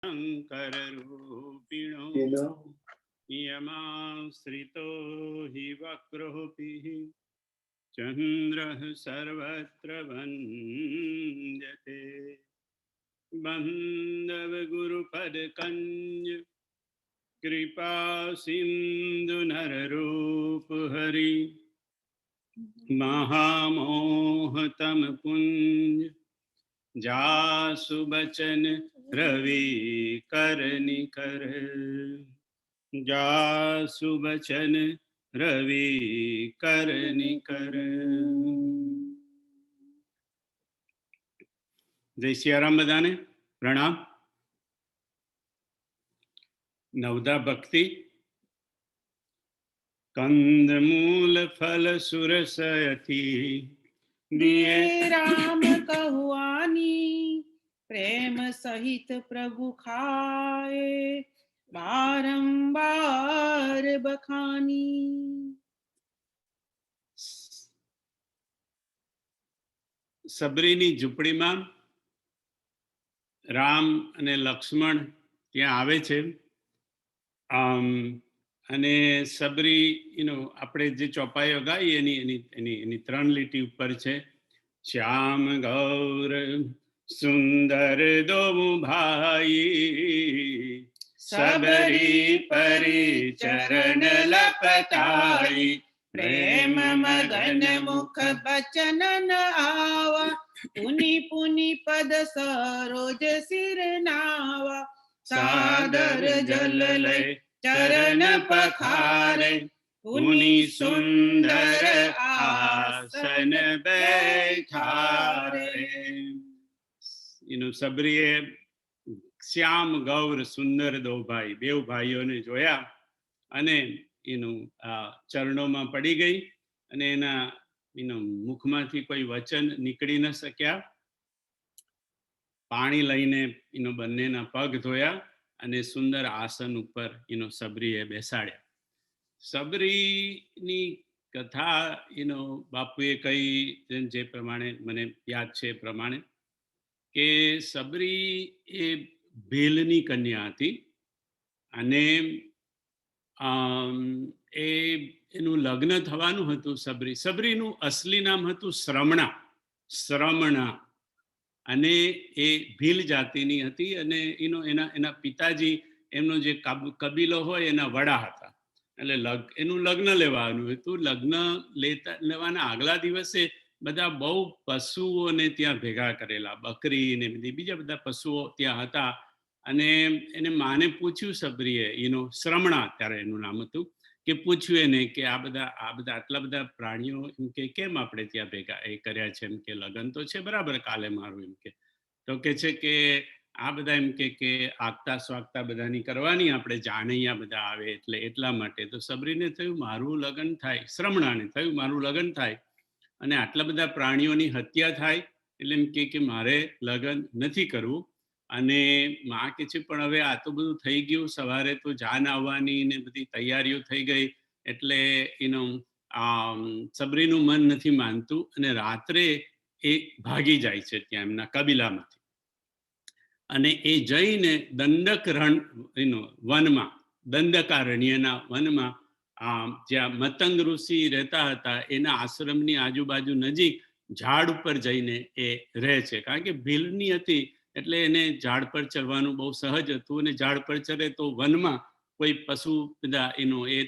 શંકર રૂપિણો યમાશ્રિતો હિ વક્રોપિઃ ચંદ્રઃ સર્વત્ર વંદ્યતે બંધવ ગુરુપદ કંજ કૃપા સિંધુ નરરૂપ હરિ મહામોહતમ પુંજ જાસુ બચન રવિ કર નિકર જાસુ બચન રવિ કર નિકર. જય સિયારામ બધાને પ્રણામ. નવદા ભક્તિ કંદમૂલ ફલ સુરસયથી દિયે રામ કहुआनी પ્રેમ સહિત પ્રભુ ખાએ બારંબાર બખાની. સબરીની ઝૂંપડીમાં રામ અને લક્ષ્મણ ત્યાં આવે છે. અને સબરી આપણે જે ચોપાઈઓ ગાઈ એની 3 લીટી ઉપર છે. શ્યામ ગૌર સુંદર દો ભાઈ સબરી પરી ચરણ લપટાઈ પ્રેમ મગન મુખ બચન ન આવા પુની પુની પદ સરોજ સિર નાવા સાદર જલ લય ચરણ પખારે પુની સુંદર આસન બેઠારે. સબરીએ શ્યામ ગૌર સુંદર દો ભાઈ બેવ ભાઈઓને જોયા અને ચરણોમાં પડી ગઈ અને એના મુખમાંથી કોઈ વચન નીકળી ન શક્યા. પાણી લઈને બંનેના પગ ધોયા અને સુંદર આસન ઉપર સબરીએ બેસાડ્યા. સબરીની કથા બાપુએ કહી જે પ્રમાણે મને યાદ છે એ પ્રમાણે કે સબરી એ ભીલની કન્યા હતી અને એનું લગ્ન થવાનું હતું. સબરીનું અસલી નામ હતું શ્રમણા અને એ ભીલ જાતિની હતી અને એના પિતાજી એમનો જે કબીલો હોય એના વડા હતા. એટલે એનું લગ્ન લેવાનું હતું. લગ્ન લેવાના આગલા દિવસે બધા બહુ પશુઓને ત્યાં ભેગા કરેલા, બકરી ને બીજા બધા પશુઓ ત્યાં હતા. અને એને માને પૂછ્યું સબરીએ, શ્રમણા ત્યારે એનું નામ હતું, કે પૂછ્યું એને કે આ બધા આટલા બધા પ્રાણીઓ એમ કે કેમ આપણે ત્યાં ભેગા એ કર્યા છે? એમ કે લગ્ન તો છે બરાબર કાલે મારું, એમ કે તો કે છે કે આ બધા એમ કે આગતા સ્વાગતા બધાની કરવાની, આપણે જાનૈયા બધા આવે એટલે એટલા માટે. તો સબરીને થયું મારું લગ્ન થાય, શ્રમણાને થયું મારું લગ્ન થાય અને આટલા બધા પ્રાણીઓની હત્યા થાય એટલે એમ કે મારે લગ્ન નથી કરવું. અને માં કે છે પણ હવે આ તો બધું થઈ ગયું, સવારે તો જાન આવવાની ને બધી તૈયારીઓ થઈ ગઈ એટલે સબરીનું મન નથી માનતું અને રાત્રે એ ભાગી જાય છે ત્યાં એમના કબીલામાંથી. અને એ જઈને દંડક વનમાં, દંડકારણ્યના વનમાં જ્યાં મતંગ ઋષિ રહેતા હતા એના આશ્રમની આજુબાજુ નજીક ઝાડ ઉપર જઈને એ રહે છે. કારણ કે ભીલની હતી એટલે એને ઝાડ પર ચડવાનું બહુ સહજ હતું અને ઝાડ પર ચડે તો વનમાં કોઈ પશુ બધા એ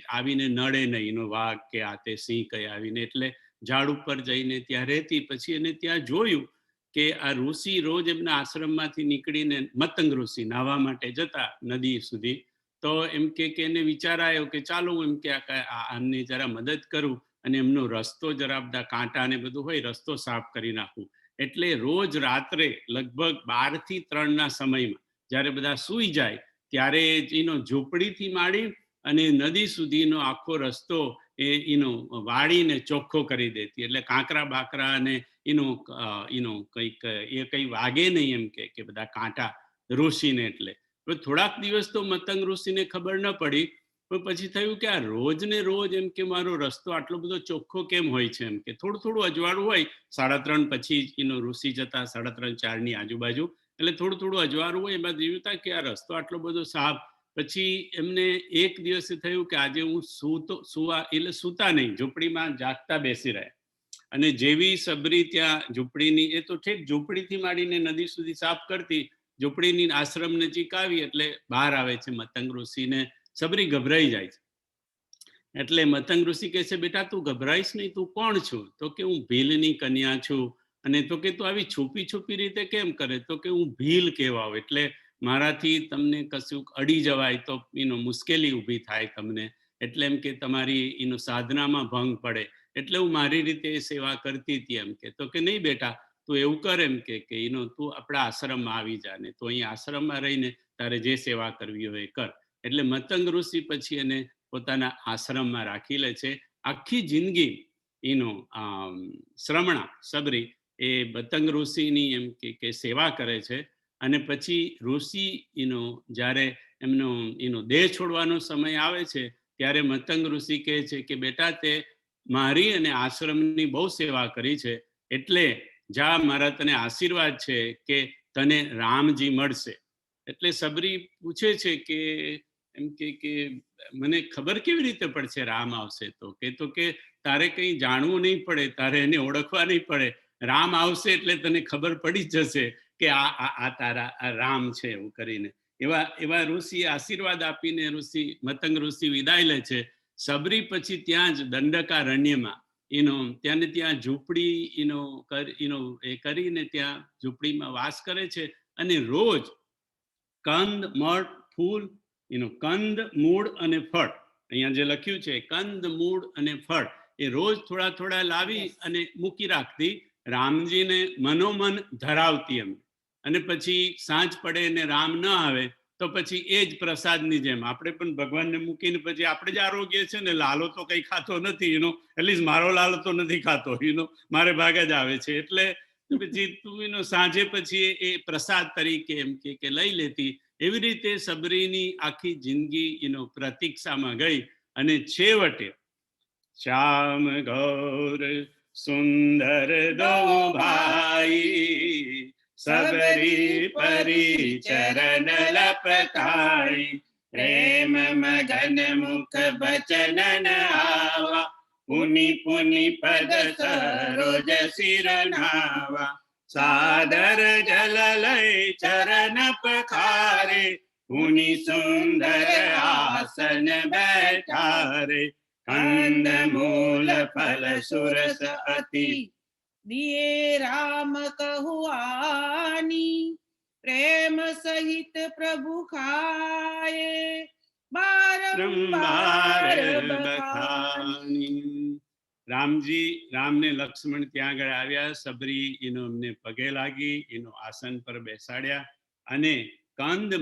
આવીને નડે નહીં, વાઘ કે આ તે સિંહ કઈ આવીને, એટલે ઝાડ ઉપર જઈને ત્યાં રહેતી. પછી એને ત્યાં જોયું કે આ ઋષિ રોજ એમના આશ્રમમાંથી નીકળીને મતંગ ઋષિ નાહવા માટે જતા નદી સુધી. તો એમ કે એને વિચાર આવ્યો કે ચાલો હું એમ કે આમને જરા મદદ કરું અને એમનો રસ્તો જરા બધા કાંટા ને બધું હોય રસ્તો સાફ કરી નાખું. એટલે રોજ રાત્રે લગભગ 12 થી 3 ના સમયમાં જ્યારે બધા સૂઈ જાય ત્યારે ઝૂંપડીથી માંડી અને નદી સુધીનો આખો રસ્તો વાળીને ચોખ્ખો કરી દેતી. એટલે કાંકરા બાકરા અને કંઈક એ કઈ વાગે નહીં એમ કે બધા કાંટા ઋષિને. એટલે થોડાક દિવસ તો મતંગ ઋષિને ખબર ન પડી, પણ પછી થયું કે આ રોજ ને રોજ એમ કે મારો રસ્તો આટલો બધો ચોખ્ખો કેમ હોય છે? એમ કે થોડું અજવાળું હોય, 3:30 પછી ઋષિ જતા, 3:30 4 ની આજુબાજુ, એટલે થોડું થોડું અજવાળું હોય એમાં જીવતા કે આ રસ્તો આટલો બધો સાફ. પછી એમને એક દિવસે થયું કે આજે હું સુવા એટલે સૂતા નહીં, ઝૂંપડીમાં જાગતા બેસી રહ્યા. અને જેવી સબરી ત્યાં ઝૂંપડીની, એ તો ઠીક ઝૂંપડીથી માંડીને નદી સુધી સાફ કરતી, ઝૂંપડીની આશ્રમ નજીક આવી એટલે બહાર આવે છે મતંગ ઋષિને. સબરી ગભરાઈ જાય છે. એટલે મતંગ ઋષિ કહે છે, બેટા તું ગભરાઈશ નહીં, તું કોણ છું? તો કે હું ભીલની કન્યા છું. અને તો કે તું આવી છુપી છુપી રીતે કેમ કરે? તો કે હું ભીલ કહેવાઉં, એટલે મારાથી તમને કશું અડી જવાય તો મુશ્કેલી ઊભી થાય તમને, એટલે એમ કે તમારી સાધનામાં ભંગ પડે, એટલે હું મારી રીતે સેવા કરતી હતી એમ કે. તો કે નહીં બેટા, તું એવું કર એમ કે તું આપણા આશ્રમમાં આવી જા, ને તું અહીં આશ્રમમાં રહીને તારે જે સેવા કરવી હોય એ કર. એટલે મતંગ ઋષિ પછી એને પોતાના આશ્રમમાં રાખી લે છે. આખી જિંદગી શ્રમણા સબરી એ મતંગ ઋષિની એમ કે સેવા કરે છે. અને પછી ઋષિ જ્યારે એમનો દેહ છોડવાનો સમય આવે છે ત્યારે મતંગ ઋષિ કહે છે કે બેટા તે મારી અને આશ્રમની બહુ સેવા કરી છે, એટલે જા, મારા તને આશીર્વાદ છે કે તને રામજી મળશે. એટલે સબરી પૂછે છે કે એમ કે મને ખબર કેવી રીતે પડશે રામ આવશે? તો કે તારે કંઈ જાણવું નહીં પડે, તારે એને ઓળખવા નહીં પડે. રામ આવશે એટલે તને ખબર પડી જ જશે કે આ તારા આ રામ છે, એવું કરીને એવા ઋષિ આશીર્વાદ આપીને મતંગ ઋષિ વિદાય લે છે. સબરી પછી ત્યાં જ દંડકારણ્યમાં ત્યાં ઝૂંપડી એ કરીને ત્યાં ઝૂંપડીમાં વાસ કરે છે. અને રોજ કંદ, મળ, ફૂલ, કંદ, મૂળ અને ફળ, અહીંયા જે લખ્યું છે કંદ, મૂળ અને ફળ, એ રોજ થોડા થોડા લાવી અને મૂકી રાખતી, રામજીને મનોમન ધરાવતી એમ. અને પછી સાંજ પડે ને રામ ન આવે તો પછી એ જ પ્રસાદની જેમ આપણે પણ ભગવાનને મૂકીને પછી આપણે જ આરોગ્ય છે ને, લાલો તો કંઈ ખાતો નથી, એટલીસ્ટ મારો લાલો તો નથી ખાતો, મારે ભાગ જ આવે છે. એટલે પછી તું સાંજે પછી એ પ્રસાદ તરીકે એમ કે લઈ લેતી. એવી રીતે સબરીની આખી જિંદગી પ્રતીક્ષામાં ગઈ. અને છેવટે શ્યામ ગૌર સુંદર દો ભાઈ, સબરી પરી ચરણ લપટાઈ, પ્રેમ મગન મુખ બચન ન આવા, પુનિ પુનિ પદ સરોજ સિર નાવા, સાદર જલ લઈ ચરણ પખારે, પુનિ સુંદર આસન બેઠારે, કંદ મૂલ ફલ સુરસ અતિ, દિયે રામ કहुआनी, પ્રેમ સહિત પ્રભુ ખાએ, બારંબાર બખાની. રામને લક્ષ્મણ ત્યાં આગળ આવ્યા. સબરી એમને પગે લાગી, આસન પર બેસાડ્યા અને કંદ,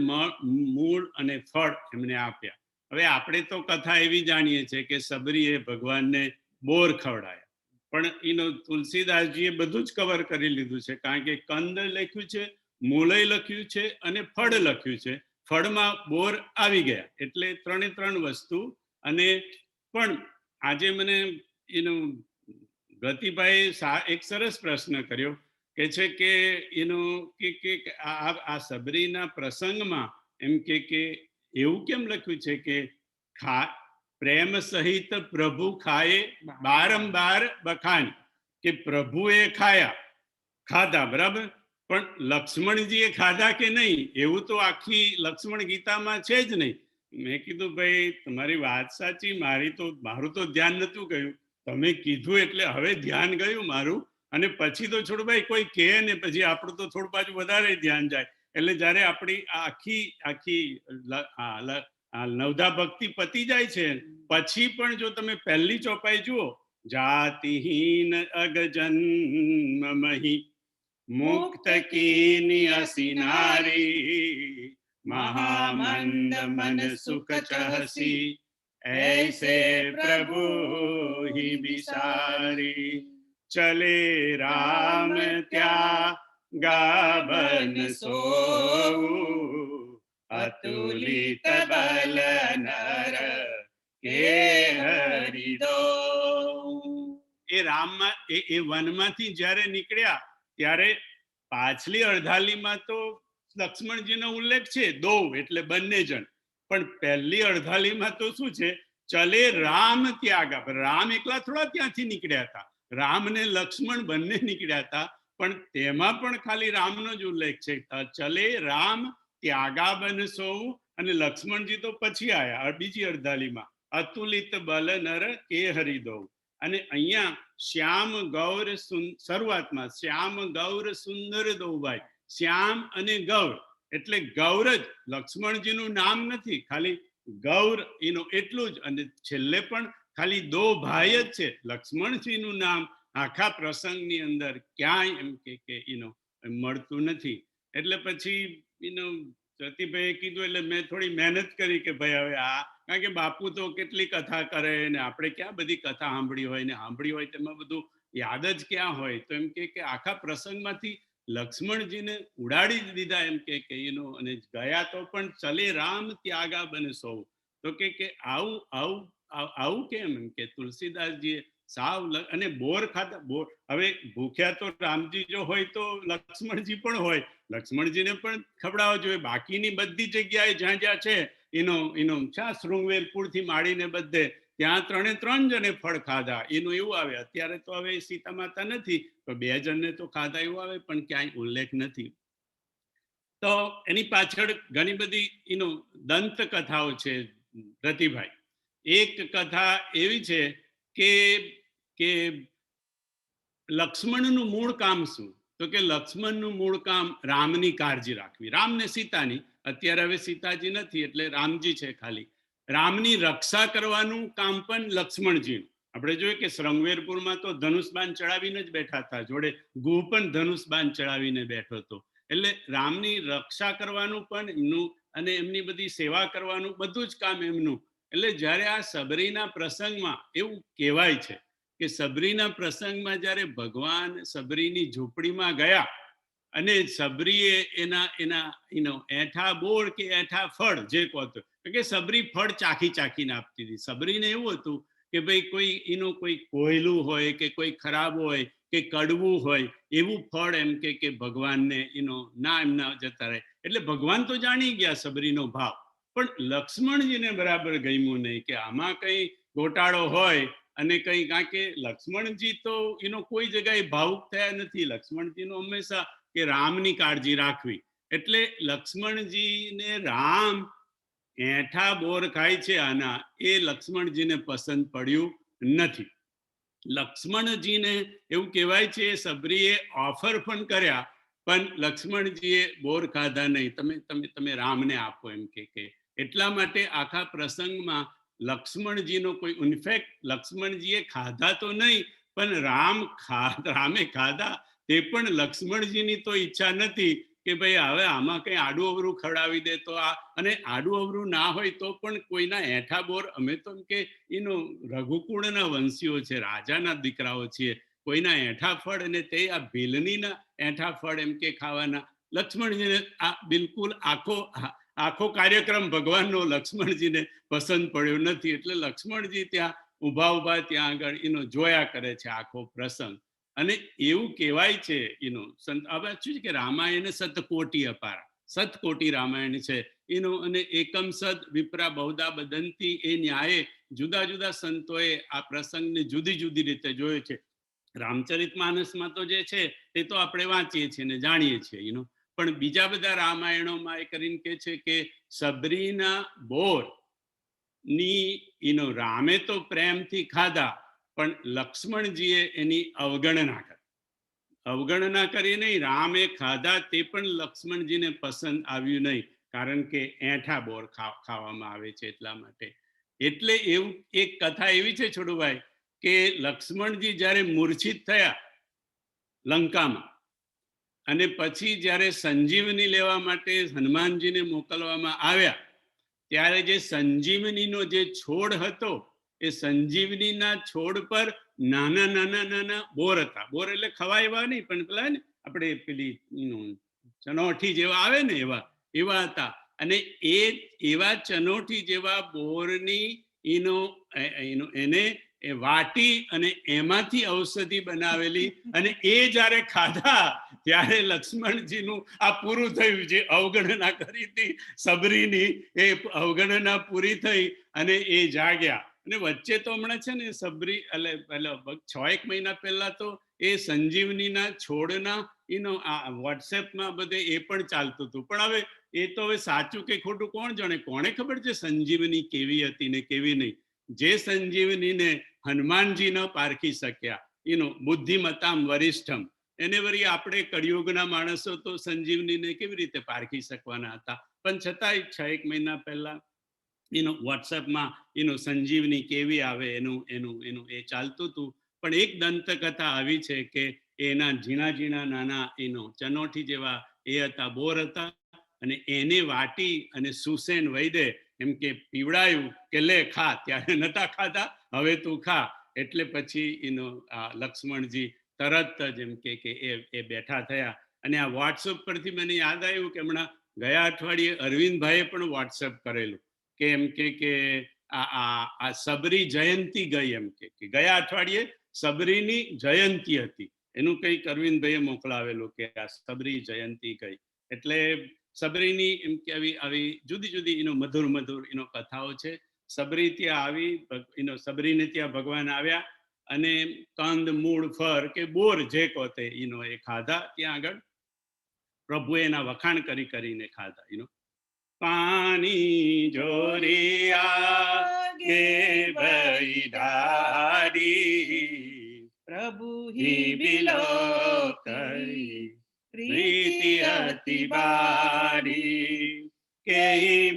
મૂળ અને ફળ એમને આપ્યા. હવે આપણે તો કથા એવી જાણીએ છીએ કે સબરીએ ભગવાનને બોર ખવડાયા, પણ તુલસીદાસજીએ બધું જ કવર કરી લીધું છે, કારણ કે કંદ લખ્યું છે, મૂળય લખ્યું છે અને ફળ લખ્યું છે. ફળમાં બોર આવી ગયા, એટલે 3 વસ્તુ. અને પણ આજે મને ગતિભાઈ એક સરસ પ્રશ્ન કર્યો, કે છે કે આ સબરીના પ્રસંગમાં એમ કે એવું કેમ લખ્યું છે કે પ્રેમ સહિત પ્રભુ ખાય, બારંબાર બખાની, કે પ્રભુએ ખાધા બરાબર, પણ લક્ષ્મણજીએ ખાધા કે નહીં એવું તો આખી લક્ષ્મણ ગીતામાં છે જ નહીં. મેં કીધું ભાઈ તમારી વાત સાચી, મારું તો ધ્યાન નતું ગયું, તમે કીધું એટલે હવે ધ્યાન ગયું મારું. અને પછી તો છોડ ભાઈ કોઈ કહે ને પછી આપણું તો થોડું પાછું વધારે ધ્યાન જાય. એટલે જ્યારે આપણી આખી નવધા ભક્તિ પતી જાય છે પછી પણ જો તમે પહેલી ચોપાઈ જુઓ, જાતિહીન અગજન્મ મહી, મુક્ત કીની અસિનારી, महामंद मन सुख चहसी, ऐसे प्रभु ही बिसारी, चले राम त्या गावन सो, अतुलित बल नर के हरिदो. એ રામમાં એ વનમાંથી જ્યારે નીકળ્યા ત્યારે પાછલી અડધાલીમાં તો લક્ષ્મણજીનો ઉલ્લેખ છે, દો એટલે બંને જણ, પણ પહેલી અડધાલીમાં તો શું છે, ચલે રામ ત્યાગા. રામ એકલા થોડા ત્યાંથી નીકળ્યા હતા, રામ ને લક્ષ્મણ બંને નીકળ્યા હતા, પણ તેમાં પણ ખાલી રામનો જ ઉલ્લેખ છે. ચલે રામ ત્યાગા બન સૌ, અને લક્ષ્મણજી તો પછી આયા બીજી અડધાલીમાં, અતુલિત બલ નર કે હરિદો. અને અહીંયા શ્યામ ગૌર શરૂઆતમાં શ્યામ ગૌર સુંદર દોભાઈ, શ્યામ અને ગૌર એટલે ગૌર જ, લક્ષ્મણજીનું નામ નથી, ખાલી ગૌર એનું એટલું જ. અને છેલ્લે પણ ખાલી દો ભાઈ જ છે, લક્ષ્મણજીનું નામ આખા પ્રસંગની અંદર ક્યાંય એમ કે એનો મળતું નથી. એટલે પછી એનો સતીભાઈએ કીધું એટલે મેં થોડી મહેનત કરી કે ભાઈ હવે આ, કારણ કે બાપુ તો કેટલી કથા કરે ને આપણે ક્યાં બધી કથા સાંભળી હોય, ને સાંભળી હોય તેમાં બધું યાદ જ ક્યાં હોય. તો એમ કે આખા પ્રસંગમાંથી લક્ષ્મણજીને ઉડાડી જ દીધા એમ કે એનો, અને ગયા તો પણ ચલે રામ ત્યાગા બને સૌ. તો કે આવું આવું આવું કેમ, એમ કે તુલસીદાસજીએ સાવ, અને બોર ખાધા, બોર હવે ભૂખ્યા તો રામજી જો હોય તો લક્ષ્મણજી પણ હોય, લક્ષ્મણજીને પણ ખવડાવવા જોઈએ. બાકીની બધી જગ્યાએ જ્યાં જ્યાં છે એનો શા શૃંગવેરપુરથી માંડીને બધે ત્યાં 3 જણે ફળ ખાધા, એનું એવું આવે. અત્યારે તો હવે સીતા માતા નથી તો 2 જણને તો ખાધા એવું આવે, પણ ક્યાંય ઉલ્લેખ નથી. તો એની પાછળ ઘણી બધી દંત કથાઓ છે રતિભાઈ. એક કથા એવી છે કે લક્ષ્મણનું મૂળ કામ શું, તો કે લક્ષ્મણનું મૂળ કામ રામની કાળજી રાખવી, રામ ને સીતાની. અત્યારે હવે સીતાજી નથી એટલે રામજી છે ખાલી. રામની રક્ષા કરવાનું કામ પણ લક્ષ્મણજીનું. આપણે જોઈએ કે શૃંગવેરપુરમાં તો ધનુષબાણ ચડાવીને જ બેઠા હતા, જોડે ગુહ પણ ધનુષબાણ ચડાવીને બેઠો હતો. એટલે રામની રક્ષા કરવાનું પણ એમનું, અને એમની બધી સેવા કરવાનું બધું જ કામ એમનું. એટલે જ્યારે આ સબરીના પ્રસંગમાં એવું કહેવાય છે કે સબરીના પ્રસંગમાં જ્યારે ભગવાન સબરીની ઝૂંપડીમાં ગયા અને સબરીએ એના એઠા બોર કે એઠા ફળ જે કહો તો કે સબરી ફળ ચાખી ચાખીને આપતી હતી. સબરીને એવું હતું કે ભાઈ કોઈ કોયલું હોય કે કોઈ ખરાબ હોય કે કડવું હોય એવું ફળ એમ કે ભગવાનને ના એમના જતા રહે. એટલે ભગવાન તો જાણી ગયા સબરીનો ભાવ, પણ લક્ષ્મણજીને બરાબર ગમ્યું નહીં કે આમાં કઈ ગોટાળો હોય અને કઈ, કારણ કે લક્ષ્મણજી તો કોઈ જગ્યાએ ભાવુક થયા નથી. લક્ષ્મણજીનો હંમેશા કે રામની કાળજી રાખવી. એટલે લક્ષ્મણજીને રામ એઠા બોર ખાય છે આના, એ લક્ષ્મણજીને પસંદ પડ્યું નથી. લક્ષ્મણજીને એવું કહેવાય છે સબરીએ ઓફર પણ કર્યા, પણ લક્ષ્મણજીએ બોર ખાધા નહીં, તમે રામને આપો એમ કે. એટલા માટે આખા પ્રસંગમાં લક્ષ્મણજીનો કોઈ, ઇનફેક્ટ લક્ષ્મણજીએ ખાધા તો નહીં, પણ રામે ખાધા તે પણ લક્ષ્મણજીની તો ઈચ્છા નથી કે ભાઈ હવે આમાં કઈ આડું અવરું ખવડાવી દે તો આ, અને આડું અવરું ના હોય તો પણ કોઈના એઠા બોર, અમે તો એમ કે રઘુકુળના વંશીઓ છે, રાજાના દીકરાઓ છીએ, કોઈના એઠા ફળ અને તે આ ભીલનીના એઠા ફળ એમ કે ખાવાના. લક્ષ્મણજીને આ બિલકુલ આખો કાર્યક્રમ ભગવાનનો લક્ષ્મણજીને પસંદ પડ્યો નથી. એટલે લક્ષ્મણજી ત્યાં ઊભા ત્યાં આગળ જોયા કરે છે આખો પ્રસંગ. અને એવું કહેવાય છે હવે શું છે કે રામાયણ સતકોટી અપારા, સતકોટી રામાયણ છે અને એકમ સદ વિપ્રા બહુધા બદંતી, એ ન્યાયે જુદા જુદા સંતોએ આ પ્રસંગને જુદી જુદી રીતે જોયો છે. રામચરિતમાનસમાં તો જે છે એ તો આપણે વાંચીએ છીએ ને જાણીએ છીએ, પણ બીજા બધા રામાયણોમાં એ કરીને કે છે કે સબરીના બોર ની રામે તો પ્રેમથી ખાધા, પણ લક્ષ્મણજીએ એની અવગણના કરી નહીં. રામે ખાધા તે પણ લક્ષ્મણજીને પસંદ આવ્યું નહીં, કારણ કે એઠા બોર ખાવામાં આવે છે એટલા માટે. એટલે એવું એક કથા એવી છે છોડુભાઈ કે લક્ષ્મણજી જ્યારે મૂર્છિત થયા લંકામાં, અને પછી જ્યારે સંજીવની લેવા માટે હનુમાનજીને મોકલવામાં આવ્યા, ત્યારે જે સંજીવનીનો જે છોડ હતો એ સંજીવનીના છોડ પર નાના બોર હતા. બોર એટલે ખવાય એવા નહીં, પણ પેલા ને આપણે પેલી ચનોઠી જેવા આવે ને એવા હતા. અને એ એવા ચનોઠી જેવા બોરની એને એ વાટી અને એમાંથી ઔષધિ બનાવેલી, અને એ જ્યારે ખાધા ત્યારે લક્ષ્મણજીનું આ પૂરું થયું. જે અવગણના કરી હતી સબરીની, એ અવગણના પૂરી થઈ અને એ જાગ્યા. અને વચ્ચે તો હમણાં છે ને સબરી એટલે 6-1 મહિના પહેલા તો એ સંજીવનીના છોડના આ વોટ્સએપમાં બધે એ પણ ચાલતું હતું. પણ હવે એ તો હવે સાચું કે ખોટું કોણ જાણે, કોણે ખબર છે સંજીવની કેવી હતી ને કેવી નહીં. જે સંજીવનીને હનુમાનજી ન પારખી શક્યા, બુદ્ધિમતામ વરિષ્ઠમ, એને વળી આપણે કળિયુગના માણસો તો સંજીવનીને કેવી રીતે પારખી શકવાના હતા. પણ છતાંય 6-1 મહિના પહેલા વોટ્સએપમાં સંજીવની કેવી આવે એનું એ ચાલતું હતું. પણ એક દંતકથા આવી છે કે એના ઝીણા ઝીણા નાના ચનોઠી જેવા એ હતા, બોર હતા, અને એને વાટી અને સુસેન વૈદે એમ કે પીવડાયું કે લે ખા. ત્યારે નતા ખાતા, હવે તું ખા. એટલે પછી લક્ષ્મણજી તરત જ એમ કે એ બેઠા થયા. અને આ વોટ્સએપ પરથી મને યાદ આવ્યું કે હમણાં ગયા અઠવાડિયે અરવિંદભાઈએ પણ વોટ્સએપ કરેલું કે એમ કે આ સબરી જયંતી ગઈ. એમ કે ગયા અઠવાડિયે સબરીની જયંતી હતી, એનું કંઈક અરવિંદભાઈએ મોકલાવેલું કે આ સબરી જયંતી ગઈ. એટલે સબરીની એમ કે આવી જુદી જુદી મધુર મધુર કથાઓ છે. સબરી ત્યાં આવી, સબરીને ત્યાં ભગવાન આવ્યા અને કંદ મૂળ ફળ કે બોર જે કહો તે એ ખાધા. ત્યાં આગળ પ્રભુએ એના વખાણ કરીને ખાધા. પાણી જોરિયા કે બૈધારી, પ્રભુ હિ બિલો કરી પ્રીતિ અતિ બારી, કે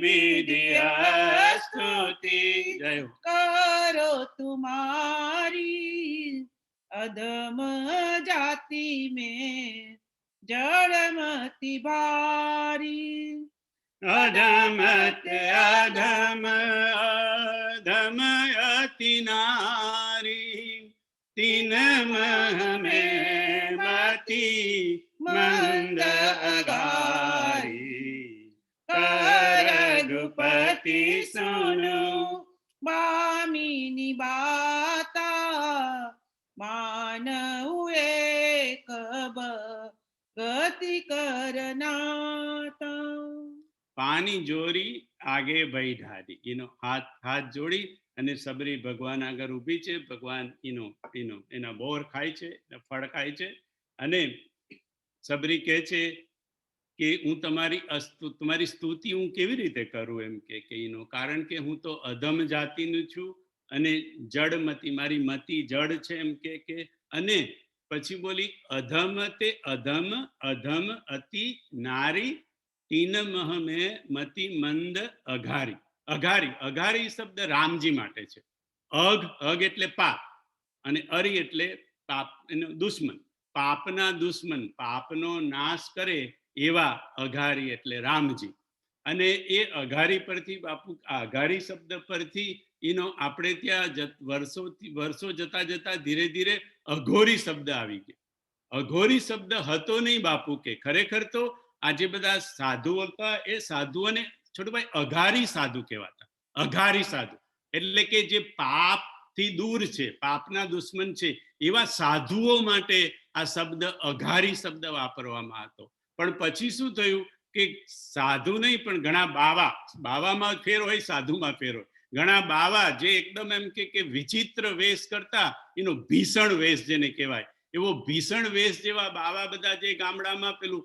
વિદ્યા સ્તુતિ જય હો. કરો તુમારી અધમ જાતિ में जड़मति भारी, અધમત અધમ અધમ અતિ નારી, તીન મહમે મતી મંદ અગારી, રઘુપતિ સુનો બામિની બાતા માનવ એક ગતિ કરનાતા. પાણી જોરી આગે બૈઠારી, હાથ જોડી અને સબરી ભગવાન આગળ ઊભી છે. ભગવાન એના બોર ખાય છે, ફળ ખાય છે. અને સબરી કહે છે કે હું તમારી સ્તુતિ હું કેવી રીતે કરું. એમ કે કારણ કે હું તો અધમ જાતિનું છું અને જડમતી, મારી મતી જડ છે. એમ કે અને પછી બોલી અધમ તે અધમ અધમ અતિ નારી, તીન મહમે મતિ મંદ અઘારી. અઘારી શબ્દ રામજી માટે છે. અઘ એટલે પાપ, અને અરી એટલે પાપ એનો દુશ્મન, પાપના દુશ્મન, પાપનો નાશ કરે એવા અઘારી એટલે રામજી. અને એ અઘારી પરથી બાપુ, અઘારી શબ્દ પરથી આપણે ત્યાં વર્ષો જતા જતા ધીરે ધીરે અઘોરી શબ્દ આવી ગયો. અઘોરી શબ્દ હતો નહીં બાપુ કે. ખરેખર તો આજે બધા સાધુઓ હતા, એ સાધુઓને છોટુભાઈ અઘારી સાધુ કહેવાતા. અઘારી સાધુ એટલે કે જે પાપથી દૂર છે, પાપના દુશ્મન છે, એવા સાધુઓ માટે આ શબ્દ અઘારી શબ્દ વાપરવામાં હતો. પણ પછી શું થયું કે સાધુ નહીં પણ ઘણા બાવામાં ફેર હોય, સાધુમાં ફેર હોય. ઘણા બાવા જે એકદમ એમ કે વિચિત્ર વેશ કરતા, ભીષણ વેશ જેને કહેવાય, એવો ભીષણ વેશ જેવા બાવા બધા જે ગામડામાં પેલું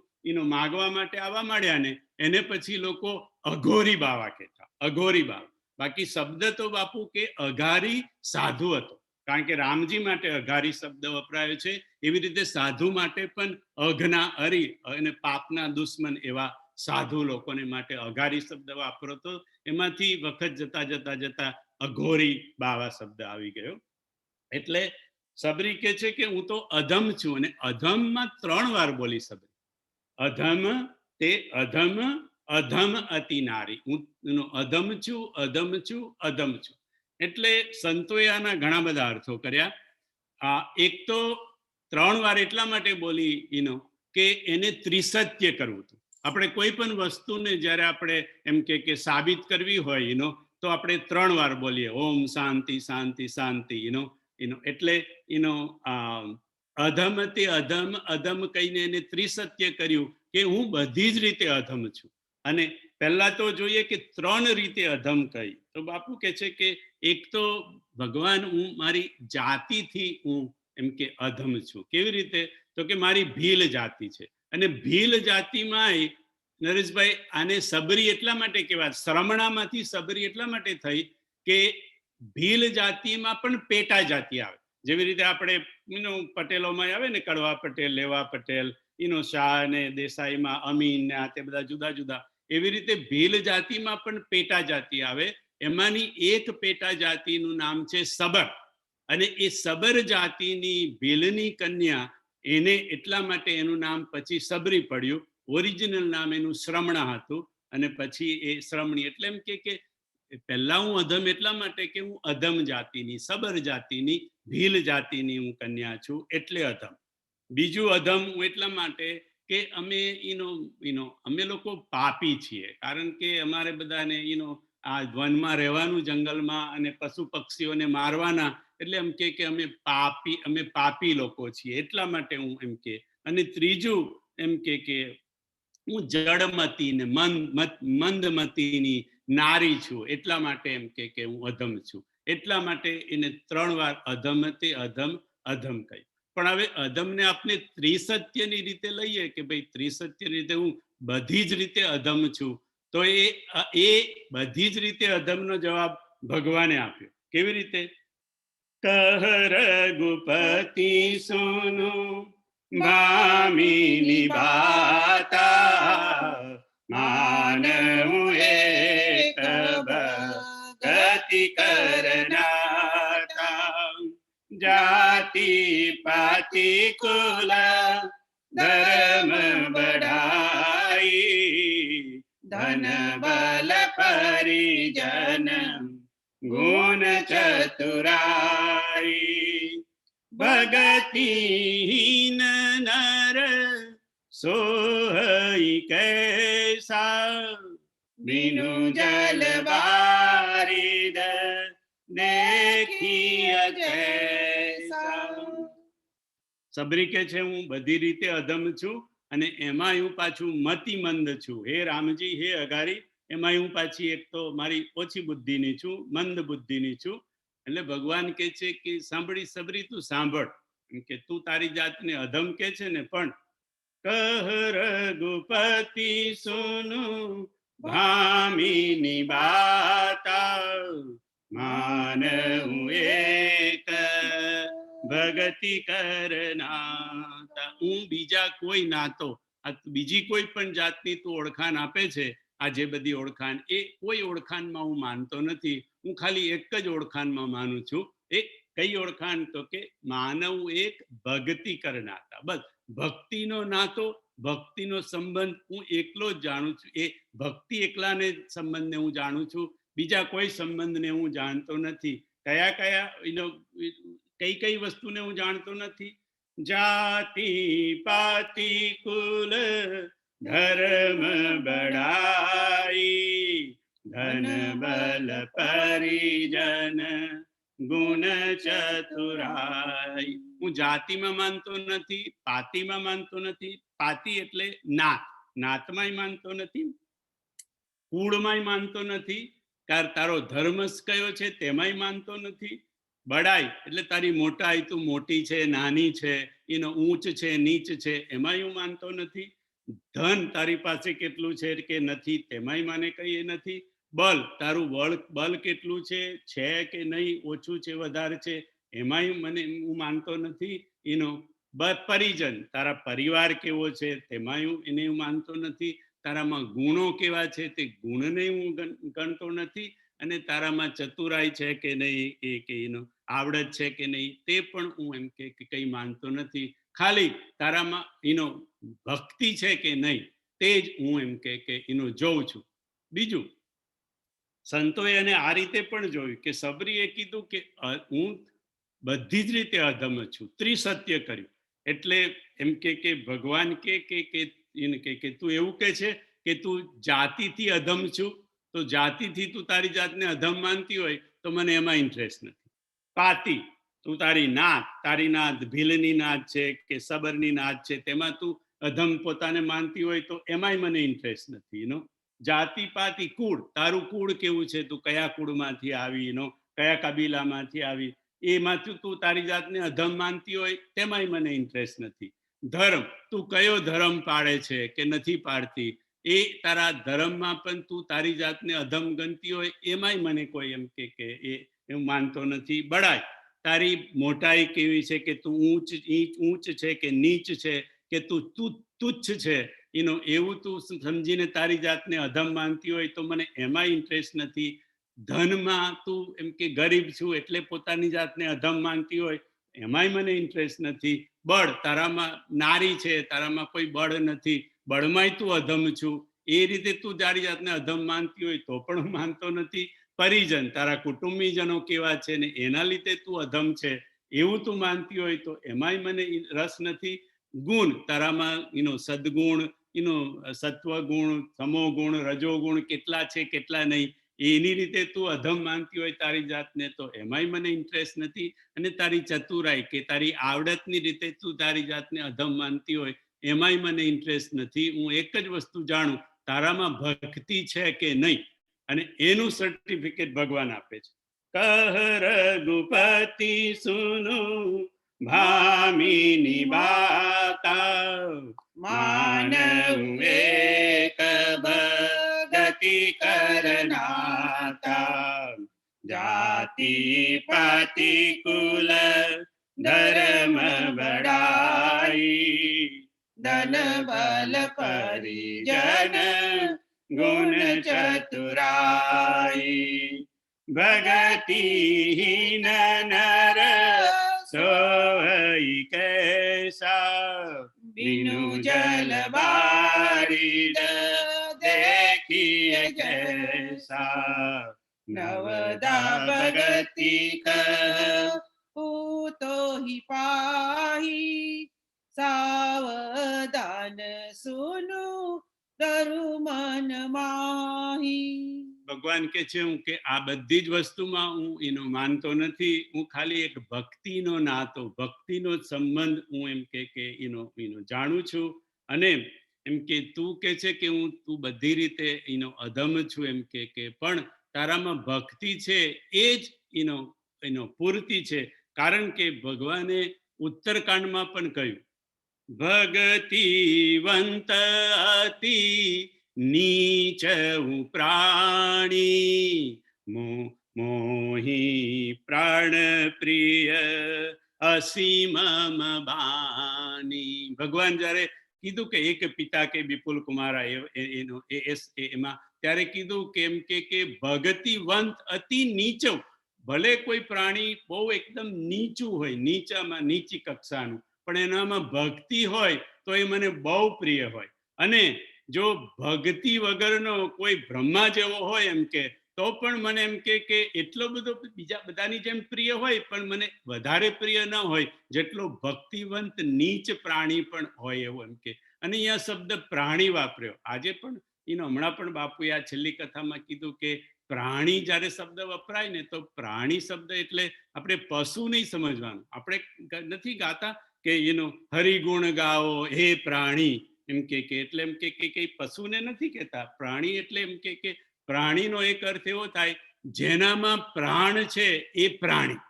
માગવા માટે આવવા માંડ્યા ને, એને પછી લોકો અઘોરી બાવા કહેતા, અઘોરી બાવા. બાકી શબ્દ તો બાપુ કે અઘારી સાધુ હતો, કારણ કે રામજી માટે અઘારી શબ્દ વપરાયો છે. એવી રીતે સાધુ માટે પણ અઘના અરી અને પાપના દુશ્મન એવા સાધુ લોકોને માટે અઘારી શબ્દ વાપરો. તો એમાંથી વખત જતા જતા જતા અઘોરી બાવા શબ્દ આવી ગયો. એટલે સબરી કે છે કે હું તો અધમ છું. અને અધમમાં 3 વાર બોલી સબરી. અધમ તે અધમ અધમ અતિ નારી, હું અધમ છું, અધમ છું, અધમ છું. એટલે સંતોએ આના ઘણા બધા અર્થો કર્યા. એક તો 3 વાર એટલા માટે બોલી કે એને ત્રિસત્ય કરવું હતું. આપણે કોઈ પણ વસ્તુને જ્યારે આપણે એમ કે સાબિત કરવી હોય તો આપણે 3 વાર બોલીએ ઓમ શાંતિ શાંતિ શાંતિ. એટલે અધમથી અધમ અધમ કહીને એને ત્રિસત્ય કર્યું કે હું બધી જ રીતે અધમ છું. અને પહેલા તો જોઈએ કે 3 રીતે અધમ કહી. તો બાપુ કહે છે કે એક તો ભગવાન હું મારી જાતિથી હું એમ કે અધમ છું. કેવી રીતે? તો કે મારી ભીલ જાતિ છે, અને ભીલ જાતિમાં નરેશભાઈ આને સબરી એટલા માટે કહેવાય, શ્રમણામાંથી સબરી એટલા માટે થઈ કે ભીલ જાતિમાં પણ પેટા જાતિ આવે. જેવી રીતે આપણે પટેલોમાં આવે ને, કડવા પટેલ, લેવા પટેલ, શાહ ને દેસાઈમાં અમીન ને આ તે બધા જુદા જુદા, એવી રીતે ભીલ જાતિમાં પણ પેટા જાતિ આવે. એમાંની એક પેટા જાતિનું નામ છે સબર. અને એ સબર જાતિની ભીલની કન્યા, એને એટલા માટે એનું નામ પછી સબરી પડ્યું. ઓરિજિનલ નામ એનું શ્રમણા હતું, અને પછી એ શ્રમણી. એટલે એમ કે પહેલા હું અધમ એટલા માટે કે હું અધમ જાતિની, સબર જાતિની, ભીલ જાતિની હું કન્યા છું, એટલે અધમ. બીજું અધમ હું એટલા માટે કે અમે અમે લોકો પાપી છીએ, કારણ કે અમારે બધાને આ વનમાં રહેવાનું, જંગલમાં, અને પશુ પક્ષીઓને મારવાના. એટલે એમ કે અમે પાપી લોકો છીએ, એટલા માટે હું એમ કે. અને ત્રીજું એમ કે હું જડમતી ને મંદમતીની નારી છું, એટલા માટે એમ કે હું અધમ છું. એટલા માટે એને 3 વાર અધમતે અધમ અધમ કહી. પણ હવે અધમને આપણે ત્રિસત્યની રીતે લઈએ કે ભાઈ ત્રિસત્યની રીતે હું બધી જ રીતે અધમ છું, તો એ બધી જ રીતે અધમનો જવાબ ભગવાને આપ્યો. કેવી રીતે? કહ રઘુપતિ સુનો ભામિની બાતા, માનવું એક ભગતિ કરનાતા, જાતિ પાતિ કુલ ધર્મ બઢાઈ, ધન બલ પરિજન ગુણ ચતુરાઈ, ભગતિહીન નર સોહઈ કૈસા, બીનુ જલ બારિદ દેખી અજૈસા. સબરી કે છે હું બધી રીતે અધમ છું, અને એમાં હું પાછું મતિમંદ છું. હે રામજી, હે અઘારી, એમાં હું પાછી એક તો મારી ઓછી બુદ્ધિની છું, મંદ બુદ્ધિની છું. એટલે ભગવાન કે છે કે સાંભળી સબરી, તું સાંભળ, કે તું તારી જાતને અધમ કે છે ને, પણ કહ રઘુપતિ સુનુ ભામિની બાતા, માનવું એક ભગતિ કરનાતા. હું બીજા કોઈ નાતો, બીજી કોઈ પણ જાતની તું ઓળખાણ આપે છે, આ જે બધી ઓળખાણ, એ કોઈ ઓળખાણમાં હું માનતો નથી. હું ખાલી એક જ ઓળખાણમાં માનું છું. એ કઈ ઓળખાણ? તો કે માનવ એક ભક્તિ કરનાતા. બસ ભક્તિનો નાતો, ભક્તિનો સંબંધ હું એકલો જ જાણું છું. એ ભક્તિ એકલાને સંબંધને હું જાણું છું, બીજા કોઈ સંબંધને હું જાણતો નથી. કયા કઈ વસ્તુને હું જાણતો નથી? જાતિ પાતિ કુલ ધર્મ બઢાઈ, ધન બલ પરિજન ગુણ ચતુરાઈ. હું જાતિમાં માનતો નથી, પાતિમાં માનતો નથી. પાતિ એટલે નાત, નાતમાંય માનતો નથી, કુળમાંય માનતો નથી, તારો ધર્મ કયો છે તેમાંય માનતો નથી. બડાઈ એટલે તારી મોટાઈ, તું મોટી છે નાની છે, ઊંચ છે નીચ છે, એમાંય હું માનતો નથી. ધન તારી પાસે કેટલું છે કે નથી, તેમાંય મને કઈ નથી. બલ, તારું બલ કેટલું છે કે નહીં, ઓછું છે વધારે છે, એમાંય હું માનતો નથી. પરિજન, તારા પરિવાર કેવો છે તેમાંય એને હું માનતો નથી. તારામાં ગુણો કેવા છે તે ગુણને હું ગણતો નથી. અને તારામાં ચતુરાઈ છે કે નહીં, કે આવડત છે કે નહીં, તે પણ હું એમ કે કઈ માનતો નથી. ખાલી તારામાં ભક્તિ છે કે નહીં, તે જ હું એમ કે જોઉં છું. બીજું, સંતોએ એને આ રીતે પણ જોયું કે સબરીએ કીધું કે હું બધી જ રીતે અધમ છું, ત્રિસત્ય કર્યું. એટલે એમ કે ભગવાન કે તું એવું કે છે કે તું જાતિથી અધમ છું, તો જાતિથી તું તારી જાતને અધમ માનતી હોય તો મને એમાં ઇન્ટરેસ્ટ નથી. પાતી, તું તારી નાત ભીલની નાત છે કે સબરની નાત છે, તેમાં તું અધમ પોતાને માનતી હોય તો એમાંય મને ઇન્ટરેસ્ટ નથી. જાતિ પાતિ કુળ, તારું કુળ કેવું છે, તું કયા કુળમાંથી આવી, કયા કબીલામાંથી આવી, એમાંથી તું તારી જાતને અધમ માનતી હોય તેમાંય મને ઇન્ટરેસ્ટ નથી. ધર્મ, તું કયો ધર્મ પાળે છે કે નથી પાડતી, એ તારા ધર્મમાં પણ તું તારી જાતને અધમ ગણતી હોય એમાંય મને કોઈ એમ કે એ હું માનતો નથી. બડાઈ, તારી મોટાઈ કેવી છે, કે તું ઊંચ છે કે નીચ છે, કે તું તુચ્છ છે, એવું તું સમજીને તારી જાતને અધમ માનતી હોય તો મને એમાં ઇન્ટરેસ્ટ નથી. ધનમાં તું એમ કે ગરીબ છું એટલે પોતાની જાતને અધમ માનતી હોય એમાંય મને ઇન્ટરેસ્ટ નથી. બળ, તારામાં નારી છે, તારામાં કોઈ બળ નથી, બળમાંય તું અધમ છું, એ રીતે તું તારી જાતને અધમ માનતી હોય તો પણ હું માનતો નથી. પરિજન, તારા કુટુંબીજનો કેવા છે ને એના લીધે તું અધમ છે એવું તું માનતી હોય તો એમાંય મને રસ નથી. ગુણ, તારામાં સદગુણ, સત્વગુણ, તમોગુણ, રજોગુણ કેટલા છે કેટલા નહીં, એની રીતે તું અધમ માનતી હોય તારી જાતને તો એમાંય મને ઇન્ટરેસ્ટ નથી. અને તારી ચતુરાઈ કે તારી આવડતની રીતે તું તારી જાતને અધમ માનતી હોય એમાંય મને ઇન્ટરેસ્ટ નથી. હું એક જ વસ્તુ જાણું, તારામાં ભક્તિ છે કે નહીં, અને એનું સર્ટિફિકેટ ભગવાન આપે છે. કહ રઘુપતિ સુનો ભામિની બાતા, માનવ એક ભગતિ કરનાતા, જાતિ પાતિ કુલ ધર્મ બડાઈ, ધન બલ પરિજન ગુણ ચતુરાઈ, ભગતિહીન નર સોઈ કૈસા, बिनु जल बारिद देखिए जैसा, નવદા ભગતિ પૂતો હિ પાહી, સાવધાન સુનુ દરુ મન માહી. ભગવાન કે છે હું કે આ બધી જ વસ્તુમાં હું માનતો નથી. હું ખાલી એક ભક્તિનો નાતો, ભક્તિનો જ સંબંધ હું એમ કે જાણું છું. અને એમ કે તું કે છે કે તું બધી રીતે અધમ છું એમ કે પણ તારામાં ભક્તિ છે એ જ પૂર્તિ છે. કારણ કે ભગવાને ઉત્તરકાંડમાં પણ કહ્યું, ભગતિવંત અતિ નીચ હું પ્રાણી, મોહી પ્રાણ પ્રિય અસીમ બાની. ભગવાન જયારે કીધું કે એક પિતા કે વિપુલ કુમારા એમાં ત્યારે કીધું કેમ કે ભગતિવંત અતિ નીચો, ભલે કોઈ પ્રાણી બહુ એકદમ નીચું હોય, નીચામાં નીચી કક્ષાનું, પણ એનામાં ભક્તિ હોય તો એ મને બહુ પ્રિય હોય. અને જો ભક્તિ વગરનો કોઈ બ્રહ્મા જેવો હોય એમ કે તો પણ મને એમ કે એટલો બધો બીજા બધાની જેમ પ્રિય હોય પણ મને વધારે પ્રિય ન હોય જેટલો ભક્તિવંત નીચ પ્રાણી પણ હોય એવો એમ કે. અને અહીંયા શબ્દ પ્રાણી વાપર્યો. આજે પણ હમણાં પણ બાપુએ આ છેલ્લી કથામાં કીધું કે પ્રાણી જ્યારે શબ્દ વપરાય ને તો પ્રાણી શબ્દ એટલે આપણે પશુ નહીં સમજવાનું. આપણે નથી ગાતા કે હરિગુણ ગાઓ હે પ્રાણી એમ કે એટલે એમ કે પશુને નથી કહેતા. પ્રાણી એટલે એમ કે પ્રાણીનો એક અર્થ એવો થાય જેનામાં પ્રાણ છે એ પ્રાણી.